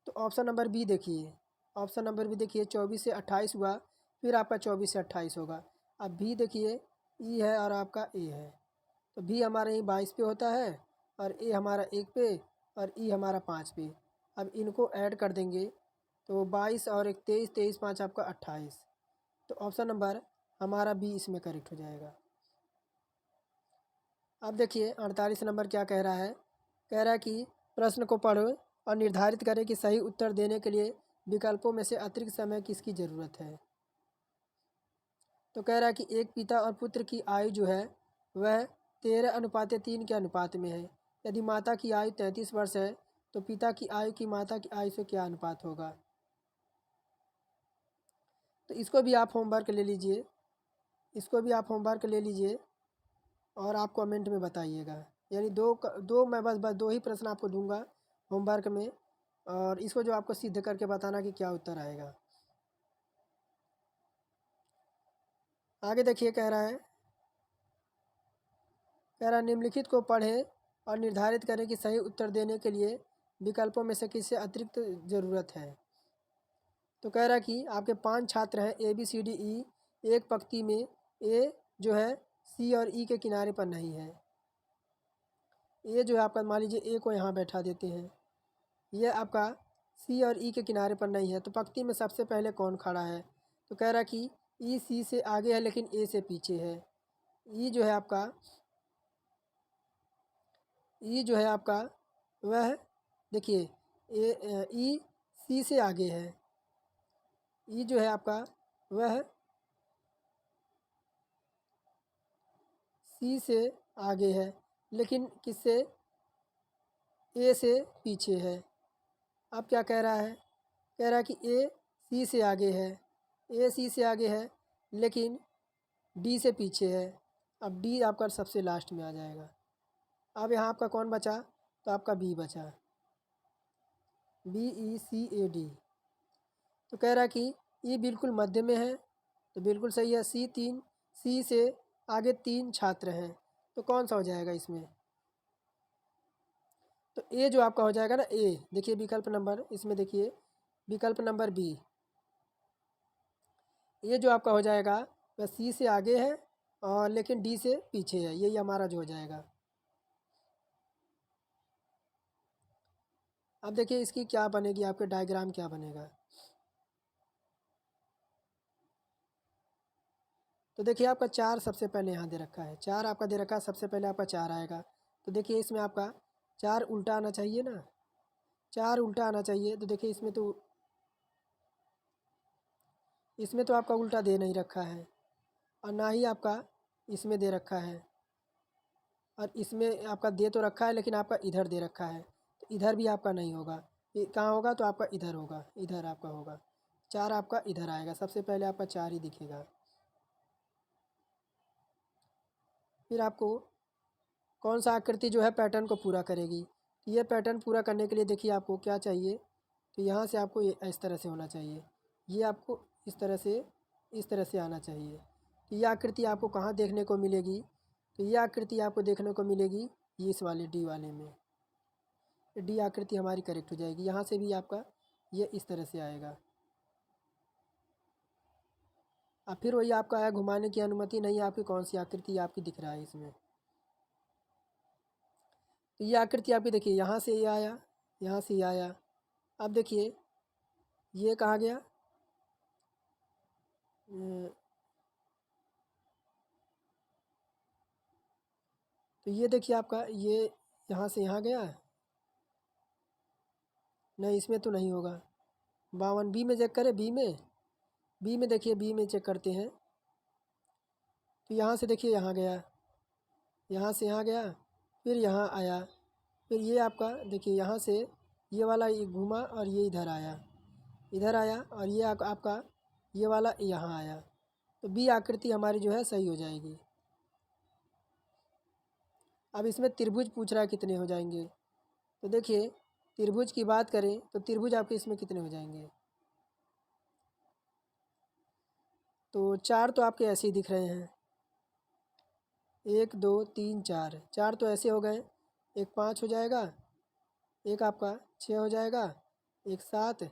तो ऑप्शन नंबर बी देखिए। ऑप्शन नंबर बी देखिए, 24 से 28 हुआ, फिर आपका 24 से 28 होगा। अब बी देखिए, ई है और आपका ए है। तो बी हमारा यहीं 22 पे होता है, और ए हमारा 1 पे, और ई हमारा 5 पे। अब इनको ऐड कर देंगे, तो 22 और एक 23, 23 5 आपका 28। तो ऑप्शन नंबर हमारा बी इसमें करेक्ट हो जाएगा। अब देखिए 48 नंबर क्या कह रहा है। कह रहा है कि प्रश्न को पढ़ो और निर्धारित करें कि सही उत्तर देने के लिए विकल्पों में से अतिरिक्त समय किसकी ज़रूरत है। तो कह रहा है कि एक पिता और पुत्र की आयु जो है वह 13:3 के अनुपात में है। यदि माता की आयु 33 वर्ष है, तो पिता की आयु की माता की आयु से क्या अनुपात होगा। तो इसको भी आप होमवर्क ले लीजिए, इसको भी आप होमवर्क ले लीजिए, और आप कमेंट में बताइएगा। यानी दो मैं बस दो ही प्रश्न आपको दूंगा होमवर्क में, और इसको जो आपको सिद्ध करके बताना कि क्या उत्तर आएगा। आगे देखिए, कह रहा है निम्नलिखित को पढ़ें और निर्धारित करें कि सही उत्तर देने के लिए विकल्पों में से किससे अतिरिक्त ज़रूरत है। तो कह रहा है कि आपके 5 छात्र हैं, A B C D E. एक पंक्ति में ए जो है सी और ई के किनारे पर नहीं है। ए जो है आपका, मान लीजिए ए को यहाँ बैठा देते हैं, ये आपका सी और ई के किनारे पर नहीं है। तो पंक्ति में सबसे पहले कौन खड़ा है, तो कह रहा है कि ई सी से आगे है लेकिन ए से पीछे है। ई जो है आपका, ई जो है आपका वह देखिए, ई सी से आगे है। ई जो है आपका वह सी से आगे है, लेकिन किससे, ए से पीछे है। अब क्या कह रहा है, कह रहा है कि ए सी से आगे है, ए सी से आगे है, लेकिन डी से पीछे है। अब डी आपका सबसे लास्ट में आ जाएगा। अब यहाँ आपका कौन बचा, तो आपका बी बचा, BECAD। तो कह रहा है कि ई बिल्कुल मध्य में है, तो बिल्कुल सही है। सी से आगे 3 छात्र हैं, तो कौन सा हो जाएगा इसमें, तो ए जो आपका हो जाएगा ना, ए देखिए विकल्प नंबर, इसमें देखिए विकल्प नंबर बी, ये जो आपका हो जाएगा वह सी से आगे है और लेकिन डी से पीछे है, यही हमारा जो हो जाएगा। अब देखिए इसकी क्या बनेगी, आपके डायग्राम क्या बनेगा। तो देखिए आपका 4 सबसे पहले यहाँ दे रखा है, 4 आपका दे रखा है, सबसे पहले आपका 4 आएगा। तो देखिए इसमें आपका 4 उल्टा आना चाहिए ना, 4 उल्टा आना चाहिए। तो देखिए इसमें तो आपका उल्टा दे नहीं रखा है, और ना ही आपका इसमें दे रखा है, और इसमें आपका दे तो रखा है लेकिन आपका इधर दे रखा है, तो इधर भी आपका नहीं होगा। ये कहाँ होगा, तो आपका इधर होगा, इधर आपका होगा। 4 आपका इधर आएगा, सबसे पहले आपका 4 ही दिखेगा। फिर आपको कौन सा आकृति जो है पैटर्न को पूरा करेगी, तो ये पैटर्न पूरा करने के लिए देखिए आपको क्या चाहिए, तो यहाँ से आपको ये इस तरह से होना चाहिए, ये आपको इस तरह से आना चाहिए। तो ये आकृति आपको कहाँ देखने को मिलेगी, तो ये आकृति आपको देखने को मिलेगी ये इस वाले डी वाले में, डी आकृति हमारी करेक्ट हो जाएगी। यहाँ से भी आपका ये इस तरह से आएगा। अब फिर वही आपका है, घुमाने की अनुमति नहीं, आपकी कौन सी आकृति आपकी दिख रहा है इसमें। तो ये आकृति आपकी देखिए यहाँ से ये आया, यहाँ से ये आया। अब देखिए ये कहाँ गया, तो ये देखिए आपका ये यहाँ से यहाँ गया, नहीं इसमें तो नहीं होगा। 52 बी में चेक करें, बी में देखिए, बी में चेक करते हैं। तो यहाँ से देखिए यहाँ गया, यहाँ से यहाँ गया, फिर यहाँ आया, फिर ये आपका देखिए यहाँ से ये वाला ये घूमा और ये इधर आया, इधर आया, और ये आपका ये वाला यहाँ आया। तो बी आकृति हमारी जो है सही हो जाएगी। अब इसमें त्रिभुज पूछ रहा है कितने हो जाएंगे, तो देखिए त्रिभुज की बात करें तो त्रिभुज आपके इसमें कितने हो जाएंगे, तो 4 तो आपके ऐसे ही दिख रहे हैं, 1 2 3 4, 4 तो ऐसे हो गए, एक 5 हो जाएगा, एक आपका 6 हो जाएगा, एक 7,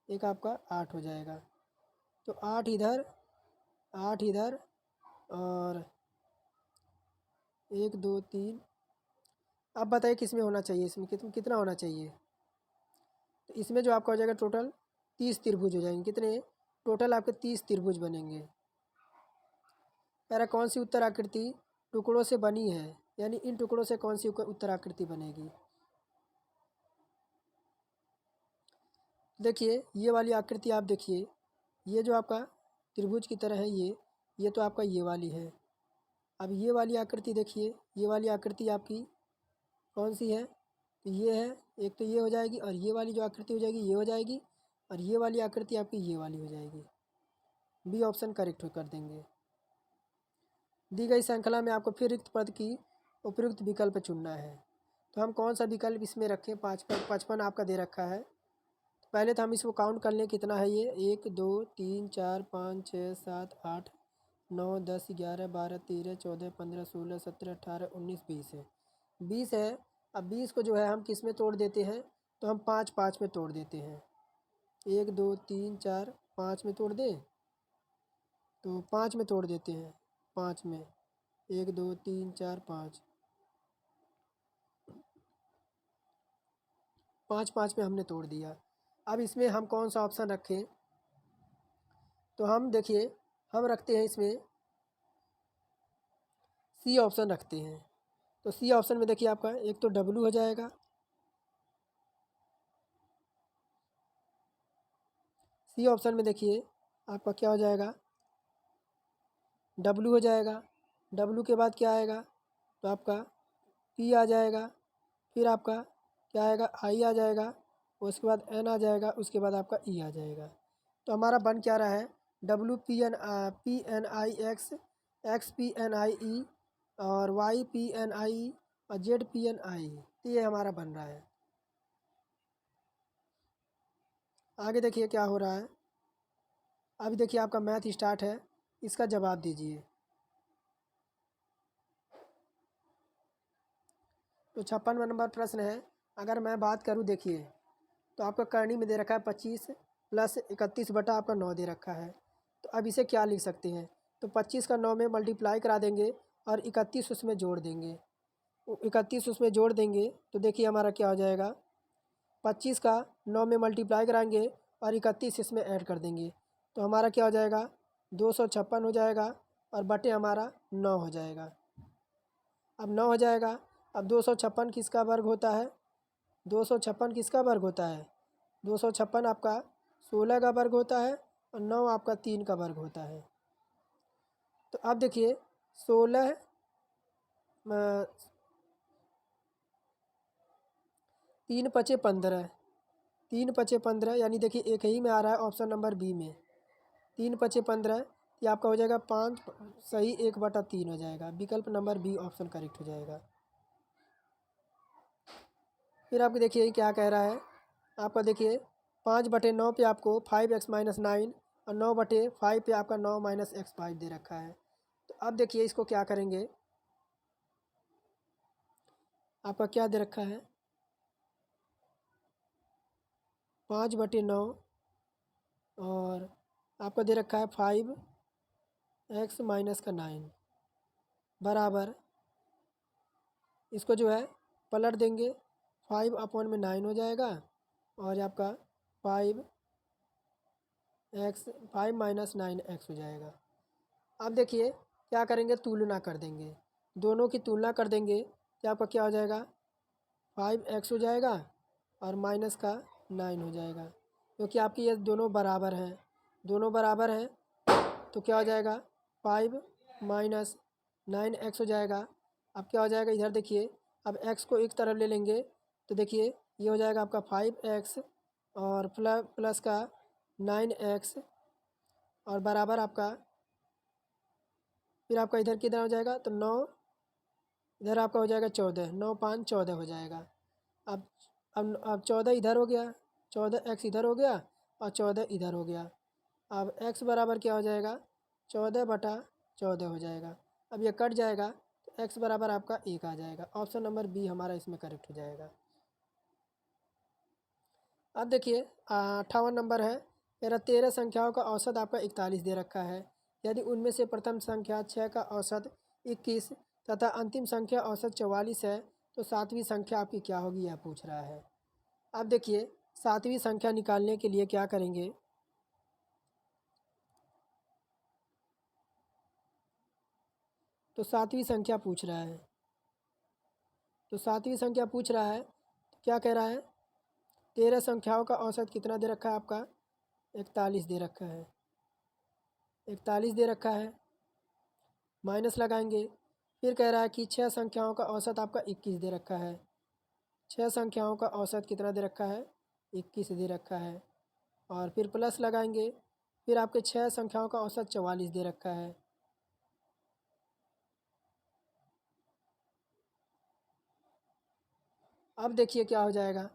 एक आपका 8 हो जाएगा। तो 8 इधर, 8 इधर, और 1 2 3। अब बताइए किस में होना चाहिए, इसमें कितना होना चाहिए, तो इसमें जो आपका हो जाएगा टोटल 30 त्रिभुज हो जाएंगे। कितने टोटल आपके 30 त्रिभुज बनेंगे। कह रहा कौन सी उत्तर आकृति टुकड़ों से बनी है, यानी इन टुकड़ों से कौन सी उत्तर आकृति बनेगी। देखिए ये वाली आकृति आप देखिए, ये जो आपका त्रिभुज की तरह है, ये तो आपका ये वाली है। अब ये वाली आकृति देखिए, ये वाली आकृति आपकी कौन सी है, तो ये है, एक तो ये हो जाएगी, और ये वाली जो आकृति हो जाएगी ये हो जाएगी, और ये वाली आकृति आपकी ये वाली हो जाएगी। बी ऑप्शन करेक्ट कर देंगे। दी गई श्रृंखला में आपको फिर रिक्त पद की उपयुक्त विकल्प चुनना है, तो हम कौन सा विकल्प इसमें रखें। 55 आपका दे रखा है, तो पहले तो हम इसको काउंट कर लें कितना है ये, 1 2 3 4 5 6 7 8 9 10 11 12 13 14 15 16 17 18 19 20 है, 20 है। अब 20 को जो है हम किस में तोड़ देते हैं, तो हम 5 5 में तोड़ देते हैं, 1 2 3 4 5 में तोड़ दें, तो 5 में तोड़ देते हैं, 5 में 1 2 3 4 5, 5 5 में हमने तोड़ दिया। अब इसमें हम कौन सा ऑप्शन रखें, तो हम देखिए हम रखते हैं इसमें सी ऑप्शन रखते हैं। तो सी ऑप्शन में देखिए आपका एक तो डब्लू हो जाएगा, सी ऑप्शन में देखिए आपका क्या हो जाएगा, डब्लू हो जाएगा। डब्लू के बाद क्या आएगा, तो आपका पी आ जाएगा, फिर आपका क्या आएगा, आई आ जाएगा, उसके बाद एन आ जाएगा, उसके बाद आपका ई आ जाएगा। तो हमारा बन क्या रहा है, डब्लू पी एन आई एक्स, एक्स पी एन आई ई, और YPNI और ZPNI, तो ये हमारा बन रहा है। आगे देखिए क्या हो रहा है। अभी देखिए आपका मैथ स्टार्ट है, इसका जवाब दीजिए। तो 56 नंबर प्रश्न है। अगर मैं बात करूँ देखिए, तो आपका करनी में दे रखा है 25 प्लस 31 बटा आपका 9 दे रखा है। तो अब इसे क्या लिख सकते हैं, तो 25 का 9 में मल्टीप्लाई करा देंगे और 31 उसमें जोड़ देंगे। 31 उसमें जोड़ देंगे तो देखिए हमारा क्या हो जाएगा, 25 का 9 में मल्टीप्लाई कराएंगे और 31 इसमें ऐड कर देंगे तो हमारा क्या हो जाएगा, 256 हो जाएगा और बटे हमारा 9 हो जाएगा। अब 9 हो जाएगा। अब 256 किसका वर्ग होता है, 256 किसका वर्ग होता है, 256 आपका 16 का वर्ग होता है और 9 आपका 3 का वर्ग होता है। तो अब देखिए 16 3 पचे 15, 3 पचे 15 यानी देखिए एक ही में आ रहा है ऑप्शन नंबर बी में। 3 पचे 15 ये आपका हो जाएगा 5 सही 1/3 हो जाएगा। विकल्प नंबर बी ऑप्शन करेक्ट हो जाएगा। फिर आपको देखिए क्या कह रहा है, आपका देखिए 5/9 पे आपको 5x-9 और 9/5 पे आपका 9-x5 दे रखा है। तो अब देखिए इसको क्या करेंगे, आपका क्या दे रखा है, 5/9 और आपका दे रखा है 5x-9 बराबर, इसको जो है पलट देंगे, 5/9 हो जाएगा और आपका 5 - 9x हो जाएगा। अब देखिए क्या करेंगे, तुलना कर देंगे, दोनों की तुलना कर देंगे तो आपका क्या हो जाएगा, 5x हो जाएगा और माइनस का 9 हो जाएगा। क्योंकि आपकी ये दोनों बराबर हैं, दोनों बराबर हैं तो क्या हो जाएगा, 5 - 9x हो जाएगा। अब क्या हो जाएगा, इधर देखिए अब x को एक तरफ ले लेंगे तो देखिए ये हो जाएगा आपका 5x और प्लस का 9x और बराबर आपका, फिर आपका इधर किधर हो जाएगा, तो 9 इधर आपका हो जाएगा 14, 9×5 = 14 हो जाएगा। अब 14 इधर हो गया, 14x इधर हो गया और 14 इधर हो गया। अब x बराबर क्या हो जाएगा, 14/14 हो जाएगा। अब ये कट जाएगा तो x बराबर आपका 1 आ जाएगा। ऑप्शन नंबर बी हमारा इसमें करेक्ट हो जाएगा। अब देखिए 58 नंबर है, मेरा 13 संख्याओं का औसत आपका 41 दे रखा है। यदि उनमें से प्रथम संख्या 6 का औसत 21 तथा अंतिम संख्या औसत 44 है तो सातवीं संख्या आपकी क्या होगी, यह पूछ रहा है। अब देखिए सातवीं संख्या निकालने के लिए क्या करेंगे, तो सातवीं संख्या पूछ रहा है, तो सातवीं संख्या पूछ रहा है तो क्या कह रहा है, 13 संख्याओं का औसत कितना दे रखा है आपका, 41 दे रखा है, 41 दे रखा है, माइनस लगाएंगे। फिर कह रहा है कि 6 संख्याओं का औसत आपका 21 दे रखा है, 6 संख्याओं का औसत कितना दे रखा है, 21 दे रखा है और फिर प्लस लगाएंगे। फिर आपके 6 संख्याओं का औसत 44 दे रखा है। अब देखिए क्या हो जाएगा,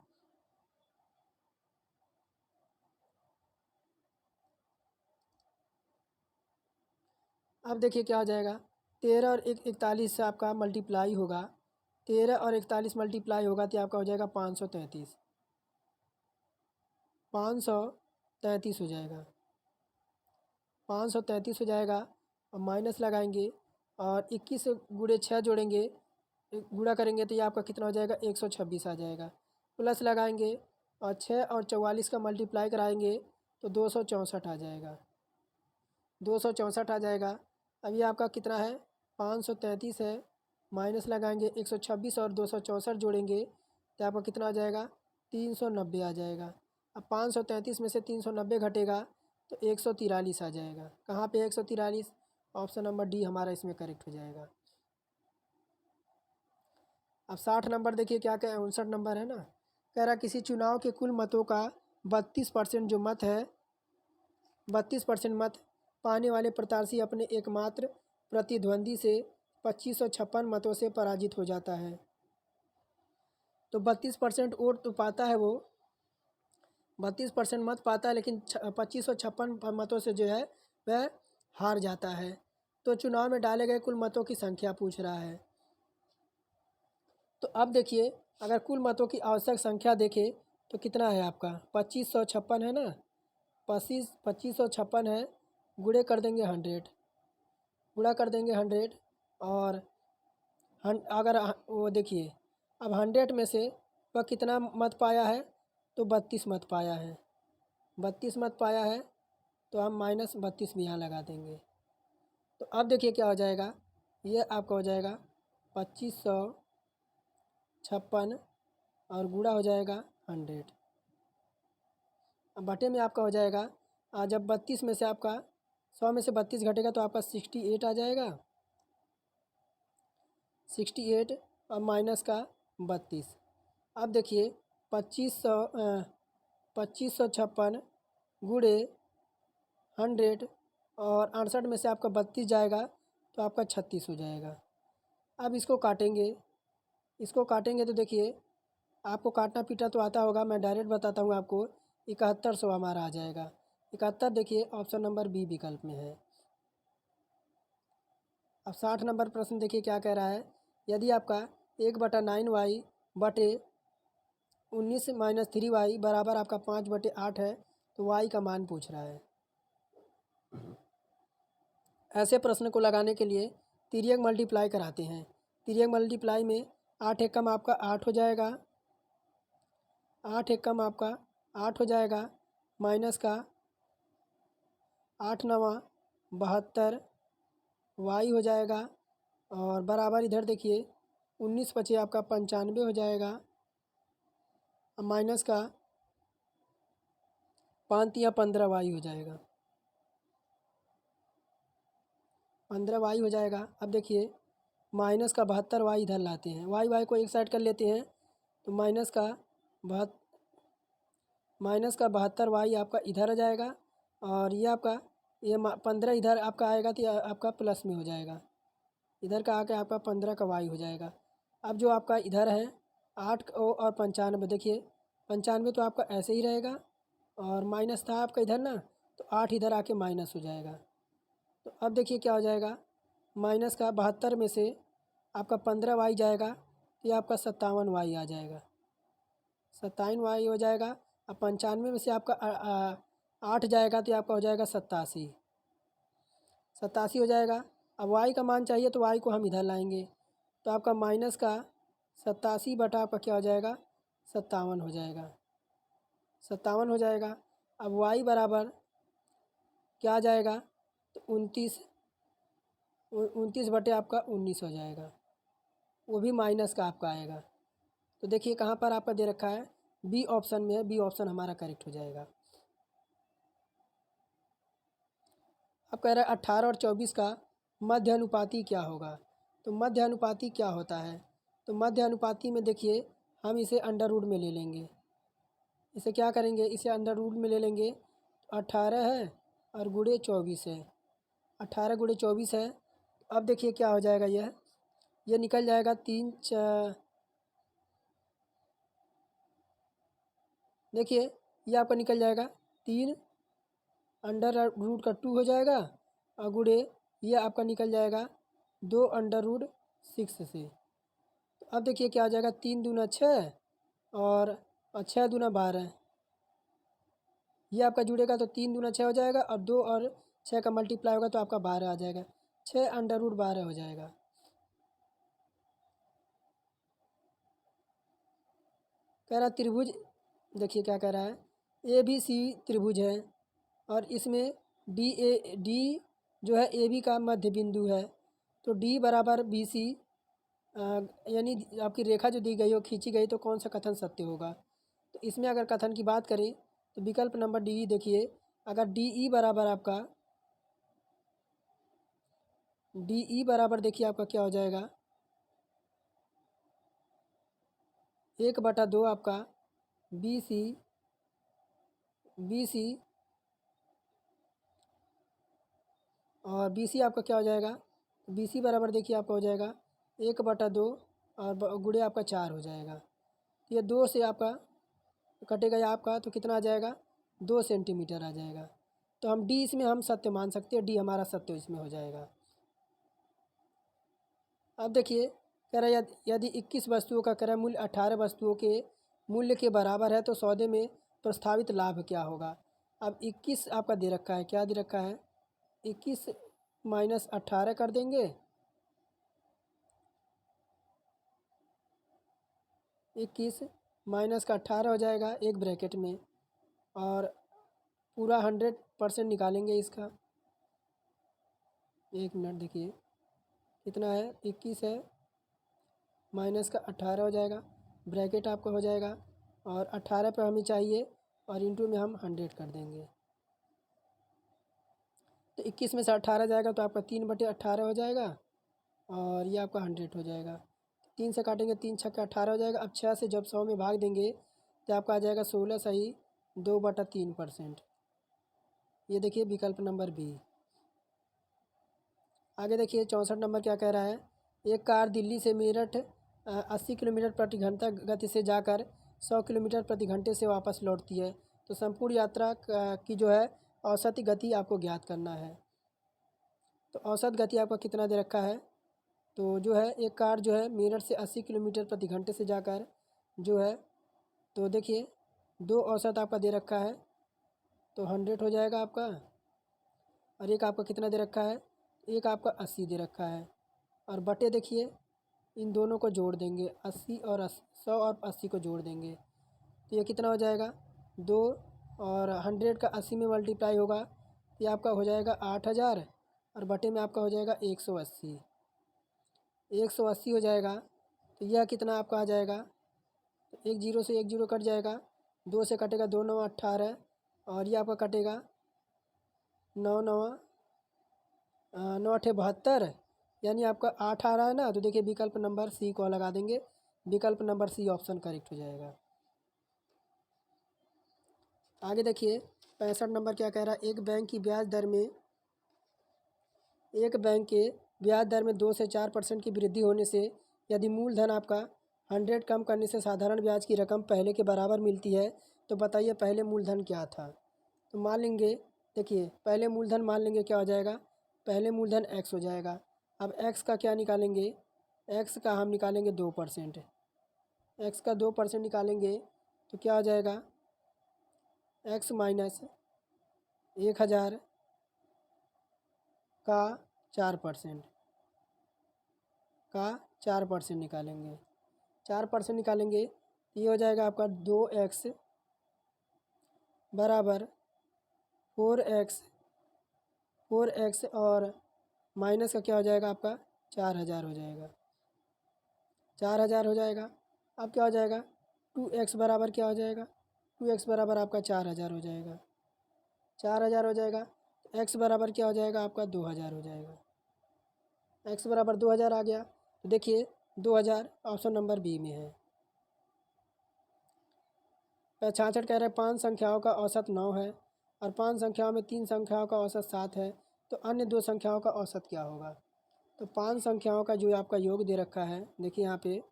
अब देखिए क्या हो जाएगा, 13 और 41 से आपका मल्टीप्लाई होगा, 13 और 41 मल्टीप्लाई होगा तो आपका हो जाएगा 533, 533 हो जाएगा, 533 हो जाएगा और माइनस लगाएंगे और 21 गुणे 6 जोड़ेंगे, गुणा करेंगे तो ये आपका कितना हो जाएगा, 126 आ जाएगा। प्लस लगाएंगे और 6 और 44 का मल्टीप्लाई कराएंगे तो 264 आ जाएगा, 264 आ जाएगा। अब ये आपका कितना है, 533 है, माइनस लगाएंगे 126 और 264 जोड़ेंगे तो आपका कितना आ जाएगा, 390 आ जाएगा। अब 533 में से 390 घटेगा तो 143 आ जाएगा। कहाँ पे 143, ऑप्शन नंबर डी हमारा इसमें करेक्ट हो जाएगा। अब 60 नंबर देखिए क्या क्या 59 नंबर है ना, कह रहा किसी चुनाव के कुल मतों का 32% जो मत है, 32% मत पाने वाले प्रत्याशी अपने एकमात्र प्रतिद्वंदी से 2556 मतों से पराजित हो जाता है। तो 32% वोट तो पाता है वो, 32% मत पाता है, लेकिन 2556 मतों से जो है वह हार जाता है। तो चुनाव में डाले गए कुल मतों की संख्या पूछ रहा है। तो अब देखिए, अगर कुल मतों की आवश्यक संख्या देखें तो कितना है आपका 2556 है ना, 2556 है, गुणे कर देंगे 100, गुणा कर देंगे 100 और अगर वो देखिए अब 100 में से वह कितना मत पाया है, तो 32 मत पाया है, 32 मत पाया है, तो हम -32 भी यहाँ लगा देंगे। तो अब देखिए क्या हो जाएगा, ये आपका हो जाएगा 2556 और गुणा हो जाएगा 100। अब बटे में आपका हो जाएगा, जब 32 में से आपका 100 में से 32 घटेगा तो आपका 68 आ जाएगा, 68 और माइनस का 32। अब देखिए 2556 गुणे 100 और 68 में से आपका 32 जाएगा तो आपका 36 हो जाएगा। अब इसको काटेंगे, इसको काटेंगे तो देखिए आपको काटना पीटा तो आता होगा, मैं डायरेक्ट बताता हूँ आपको। 7100 हमारा आ जाएगा। 71 देखिए ऑप्शन नंबर बी विकल्प में है। अब 60 नंबर प्रश्न देखिए क्या कह रहा है, यदि आपका 1/9y बटे 19-3y बराबर आपका 5/8 है तो y का मान पूछ रहा है। ऐसे प्रश्न को लगाने के लिए तिर्यक मल्टीप्लाई कराते हैं। तिर्यक मल्टीप्लाई में 8 एकम आपका 8 हो जाएगा, 8 एकम आपका 8 हो जाएगा, माइनस का 8 नवा 72 वाई हो जाएगा और बराबर इधर देखिए 19 बचे आपका 95 हो जाएगा, माइनस का 5 या 15 वाई हो जाएगा, 15 वाई हो जाएगा। अब देखिए माइनस का 72 वाई इधर लाते हैं, वाई को एक साइड कर लेते हैं तो माइनस का 72 वाई आपका इधर आ जाएगा और ये आपका 15 इधर आपका आएगा तो आपका प्लस में हो जाएगा, इधर का आके आपका 15 का वाई हो जाएगा। अब जो आपका इधर है 8 और 95, देखिए 95 तो आपका ऐसे ही रहेगा और माइनस था आपका इधर ना, तो 8 इधर आके माइनस हो जाएगा। तो अब देखिए क्या हो जाएगा, माइनस का 72 में से आपका 15 वाई जाएगा तो ये आपका 57 वाई आ जाएगा, 57 वाई हो जाएगा। अब 95 में से आपका 8 जाएगा तो आपका हो जाएगा 87, 87 हो जाएगा। अब वाई का मान चाहिए तो वाई को हम इधर लाएंगे तो आपका माइनस का 87 बटा आपका क्या हो जाएगा 57 हो जाएगा, 57 हो जाएगा। अब वाई बराबर क्या आ जाएगा तो 29 बटे आपका 19 हो जाएगा, वो भी माइनस का आपका आएगा। तो देखिए कहाँ पर आपका दे रखा है, बी ऑप्शन में है, बी ऑप्शन हमारा करेक्ट हो जाएगा। अब कह रहा है 18 और 24 का मध्य अनुपाती क्या होगा। तो मध्य अनुपाती क्या होता है, तो मध्य अनुपाती में देखिए हम इसे अंडर रूट में ले लेंगे, इसे क्या करेंगे, इसे अंडर रूट में ले लेंगे। 18 है और गुणे 24 है, 18 गुणे 24 है। अब देखिए क्या हो जाएगा, यह निकल जाएगा 3 देखिए ये आपका निकल जाएगा 3 अंडर रूट का 2 हो जाएगा और गुणे ये आपका निकल जाएगा 2 अंडर रूट 6 से। तो अब देखिए क्या हो जाएगा, 3 दूना 6 और 6 दूना 12, ये आपका जुड़ेगा तो 3 दूना 6 हो जाएगा और 2 और 6 का मल्टीप्लाई होगा तो आपका 12 आ जाएगा, 6 अंडर रूट 12 हो जाएगा। कह रहा त्रिभुज, देखिए क्या कह रहा है, ए बी सी त्रिभुज है और इसमें डी जो है ए बी का मध्य बिंदु है, तो डी बराबर बी सी, यानी आपकी रेखा जो दी गई हो खींची गई, तो कौन सा कथन सत्य होगा। तो इसमें अगर कथन की बात करें तो विकल्प नंबर डी देखिए, अगर डी ई बराबर आपका देखिए आपका क्या हो जाएगा 1/2 आपका बी सी और बी सी आपका क्या हो जाएगा तो BC बराबर देखिए आपका हो जाएगा 1/2 और गुणे आपका 4 हो जाएगा। तो ये 2 से आपका कटेगा या आपका, तो कितना आ जाएगा 2 सेंटीमीटर आ जाएगा। तो हम डी इसमें हम सत्य मान सकते हैं, डी हमारा सत्य इसमें हो जाएगा। अब देखिए कह रहा है यदि 21 वस्तुओं का क्रय मूल्य 18 वस्तुओं के मूल्य के बराबर है तो सौदे में प्रस्तावित लाभ क्या होगा। अब 21 आपका दे रखा है, क्या दे रखा है 21 माइनस 18 कर देंगे, 21 माइनस का 18 हो जाएगा एक ब्रैकेट में, और पूरा 100% निकालेंगे इसका। एक मिनट देखिए कितना है 21 है माइनस का 18 हो जाएगा, ब्रैकेट आपका हो जाएगा, और 18 पे हमें चाहिए और इंटू में हम 100 कर देंगे। तो 21 में से 18 जाएगा तो आपका 3/18 हो जाएगा, और ये आपका 100 हो जाएगा। 3 से काटेंगे 3 छक्के 18 हो जाएगा। अब 6 से जब 100 में भाग देंगे तो आपका आ जाएगा 16 सही 2/3%। ये देखिए विकल्प नंबर बी। आगे देखिए 64 नंबर क्या कह रहा है। एक कार दिल्ली से मेरठ 80 किलोमीटर प्रति घंटा गति से जाकर 100 किलोमीटर प्रति घंटे से वापस लौटती है, तो संपूर्ण यात्रा की जो है औसत गति आपको ज्ञात करना है। तो औसत गति आपका कितना दे रखा है, तो जो है एक कार जो है मेरठ से 80 किलोमीटर प्रति घंटे से जाकर जो है, तो देखिए 2 औसत आपका दे रखा है, तो 100 हो जाएगा आपका, और एक आपका कितना दे रखा है, एक आपका 80 दे रखा है, और बटे देखिए इन दोनों को जोड़ देंगे 80 और 100 और 80 को जोड़ देंगे, तो ये कितना हो जाएगा 2, और 100 का 80 में मल्टीप्लाई होगा तो ये आपका हो जाएगा 8000, और बटे में आपका हो जाएगा 180, 180 हो जाएगा। तो यह कितना आपका आ जाएगा, तो एक जीरो से एक जीरो कट जाएगा, 2 से कटेगा 2 9 18, और ये आपका कटेगा 9 9 9 8 72, यानी आपका 8 आ रहा है ना। तो देखिए विकल्प नंबर सी को लगा देंगे, विकल्प नंबर सी ऑप्शन करेक्ट हो जाएगा। आगे देखिए 65 नंबर क्या कह रहा है। एक बैंक के ब्याज दर में 2 से 4% की वृद्धि होने से यदि मूलधन आपका 100 कम करने से साधारण ब्याज की रकम पहले के बराबर मिलती है, तो बताइए पहले मूलधन क्या था। तो मान लेंगे देखिए पहले मूलधन मान लेंगे क्या हो जाएगा, पहले मूलधन x हो जाएगा। अब x का क्या निकालेंगे, x का हम निकालेंगे 2%, x का 2% निकालेंगे तो क्या हो जाएगा x माइनस 1000 का 4% का 4% निकालेंगे, 4% निकालेंगे तो ये हो जाएगा आपका 2x बराबर 4x और माइनस का क्या हो जाएगा आपका 4000 हो जाएगा, 4000 हो जाएगा। अब क्या हो जाएगा 2x बराबर क्या हो जाएगा, 2x बराबर आपका 4000 हो जाएगा, 4000 हो जाएगा। x बराबर क्या हो जाएगा आपका 2000 हो जाएगा, x बराबर 2000 आ गया। तो देखिए 2000 ऑप्शन नंबर बी में है। 66 कह रहे हैं 5 संख्याओं का औसत 9 है और 5 संख्याओं में 3 संख्याओं का औसत 7 है, तो अन्य 2 संख्याओं का औसत क्या होगा। तो 5 संख्याओं का जो आपका योग दे रखा है, देखिए यहाँ पे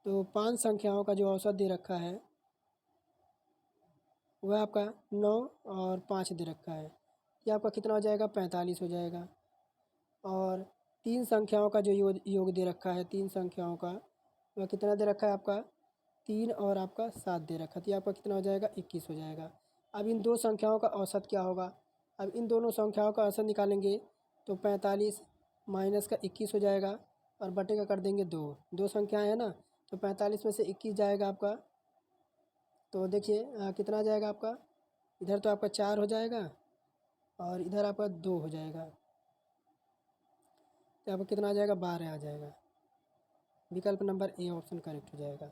तो 5 संख्याओं का जो औसत दे रखा है वह आपका 9 और 5 दे रखा है, ये आपका कितना हो जाएगा 45 हो जाएगा। और 3 संख्याओं का जो योग दे रखा है, 3 संख्याओं का वह कितना दे रखा है आपका 3 और आपका 7 दे रखा है, तो ये आपका कितना हो जाएगा 21 हो जाएगा। अब इन 2 संख्याओं का औसत क्या होगा, अब इन दोनों संख्याओं का औसत निकालेंगे तो 45 माइनस का 21 हो जाएगा, और बटे का कर देंगे 2 संख्याएं हैं ना, तो 45 में से 21 जाएगा आपका, तो देखिए कितना आ जाएगा आपका, इधर तो आपका 4 हो जाएगा और इधर आपका 2 हो जाएगा, तो आपका कितना आ जाएगा 12 आ जाएगा। विकल्प नंबर ए ऑप्शन करेक्ट हो जाएगा।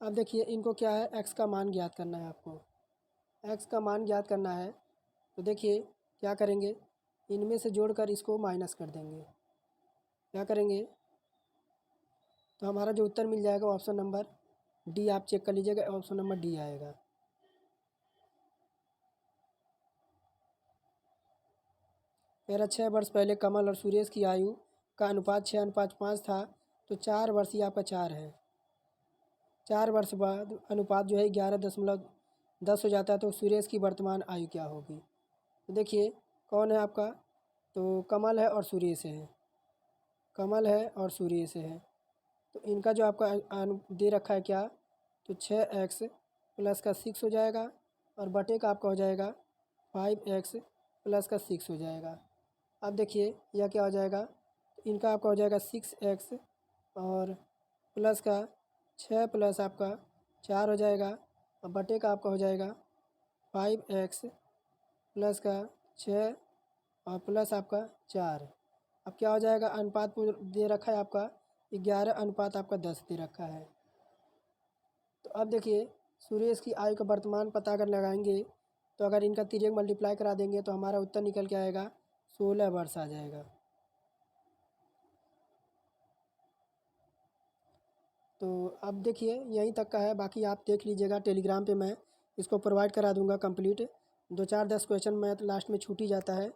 अब देखिए इनको क्या है, x का मान ज्ञात करना है आपको, x का मान ज्ञात करना है। तो देखिए क्या करेंगे, इनमें से जोड़कर इसको माइनस कर देंगे, क्या करेंगे तो हमारा जो उत्तर मिल जाएगा ऑप्शन नंबर डी आप चेक कर लीजिएगा, ऑप्शन नंबर डी आएगा। कह रहा 6 वर्ष पहले कमल और सुरेश की आयु का अनुपात 6:5 था, तो 4 वर्ष ही आपका 4 है। 4 वर्ष बाद अनुपात जो है 11.10 हो जाता है, तो सुरेश की वर्तमान आयु क्या होगी। तो देखिए कौन है आपका, तो कमल है और सुरेश है, कमल है और सुरेश है। तो इनका जो आपका दे रखा है क्या, तो 6x प्लस का 6 हो जाएगा और बटे का आपका हो जाएगा 5x प्लस का 6 हो जाएगा। अब देखिए यह क्या हो जाएगा, तो इनका आपका हो जाएगा 6x और प्लस का 6 प्लस आपका 4 हो जाएगा और बटे का आपका हो जाएगा 5x प्लस का 6 और प्लस आपका 4। अब क्या हो जाएगा, अनुपात दे रखा है आपका 11 अनुपात आपका 10 दे रखा है। तो अब देखिए सुरेश की आयु का वर्तमान पता अगर लगाएंगे, तो अगर इनका तिर्यक मल्टीप्लाई करा देंगे तो हमारा उत्तर निकल के आएगा 16 वर्ष आ जाएगा। तो अब देखिए यहीं तक का है, बाकी आप देख लीजिएगा, टेलीग्राम पे मैं इसको प्रोवाइड करा दूंगा कंप्लीट। 2-4-10 क्वेश्चन मैं लास्ट में छूट ही जाता है,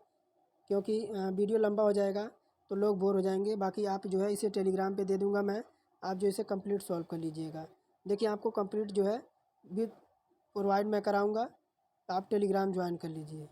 क्योंकि वीडियो लंबा हो जाएगा तो लोग बोर हो जाएंगे। बाकी आप जो है इसे टेलीग्राम पे दे दूंगा मैं, आप जो इसे कंप्लीट सॉल्व कर लीजिएगा। देखिए आपको कंप्लीट जो है भी प्रोवाइड मैं कराऊंगा, तो आप टेलीग्राम ज्वाइन कर लीजिए।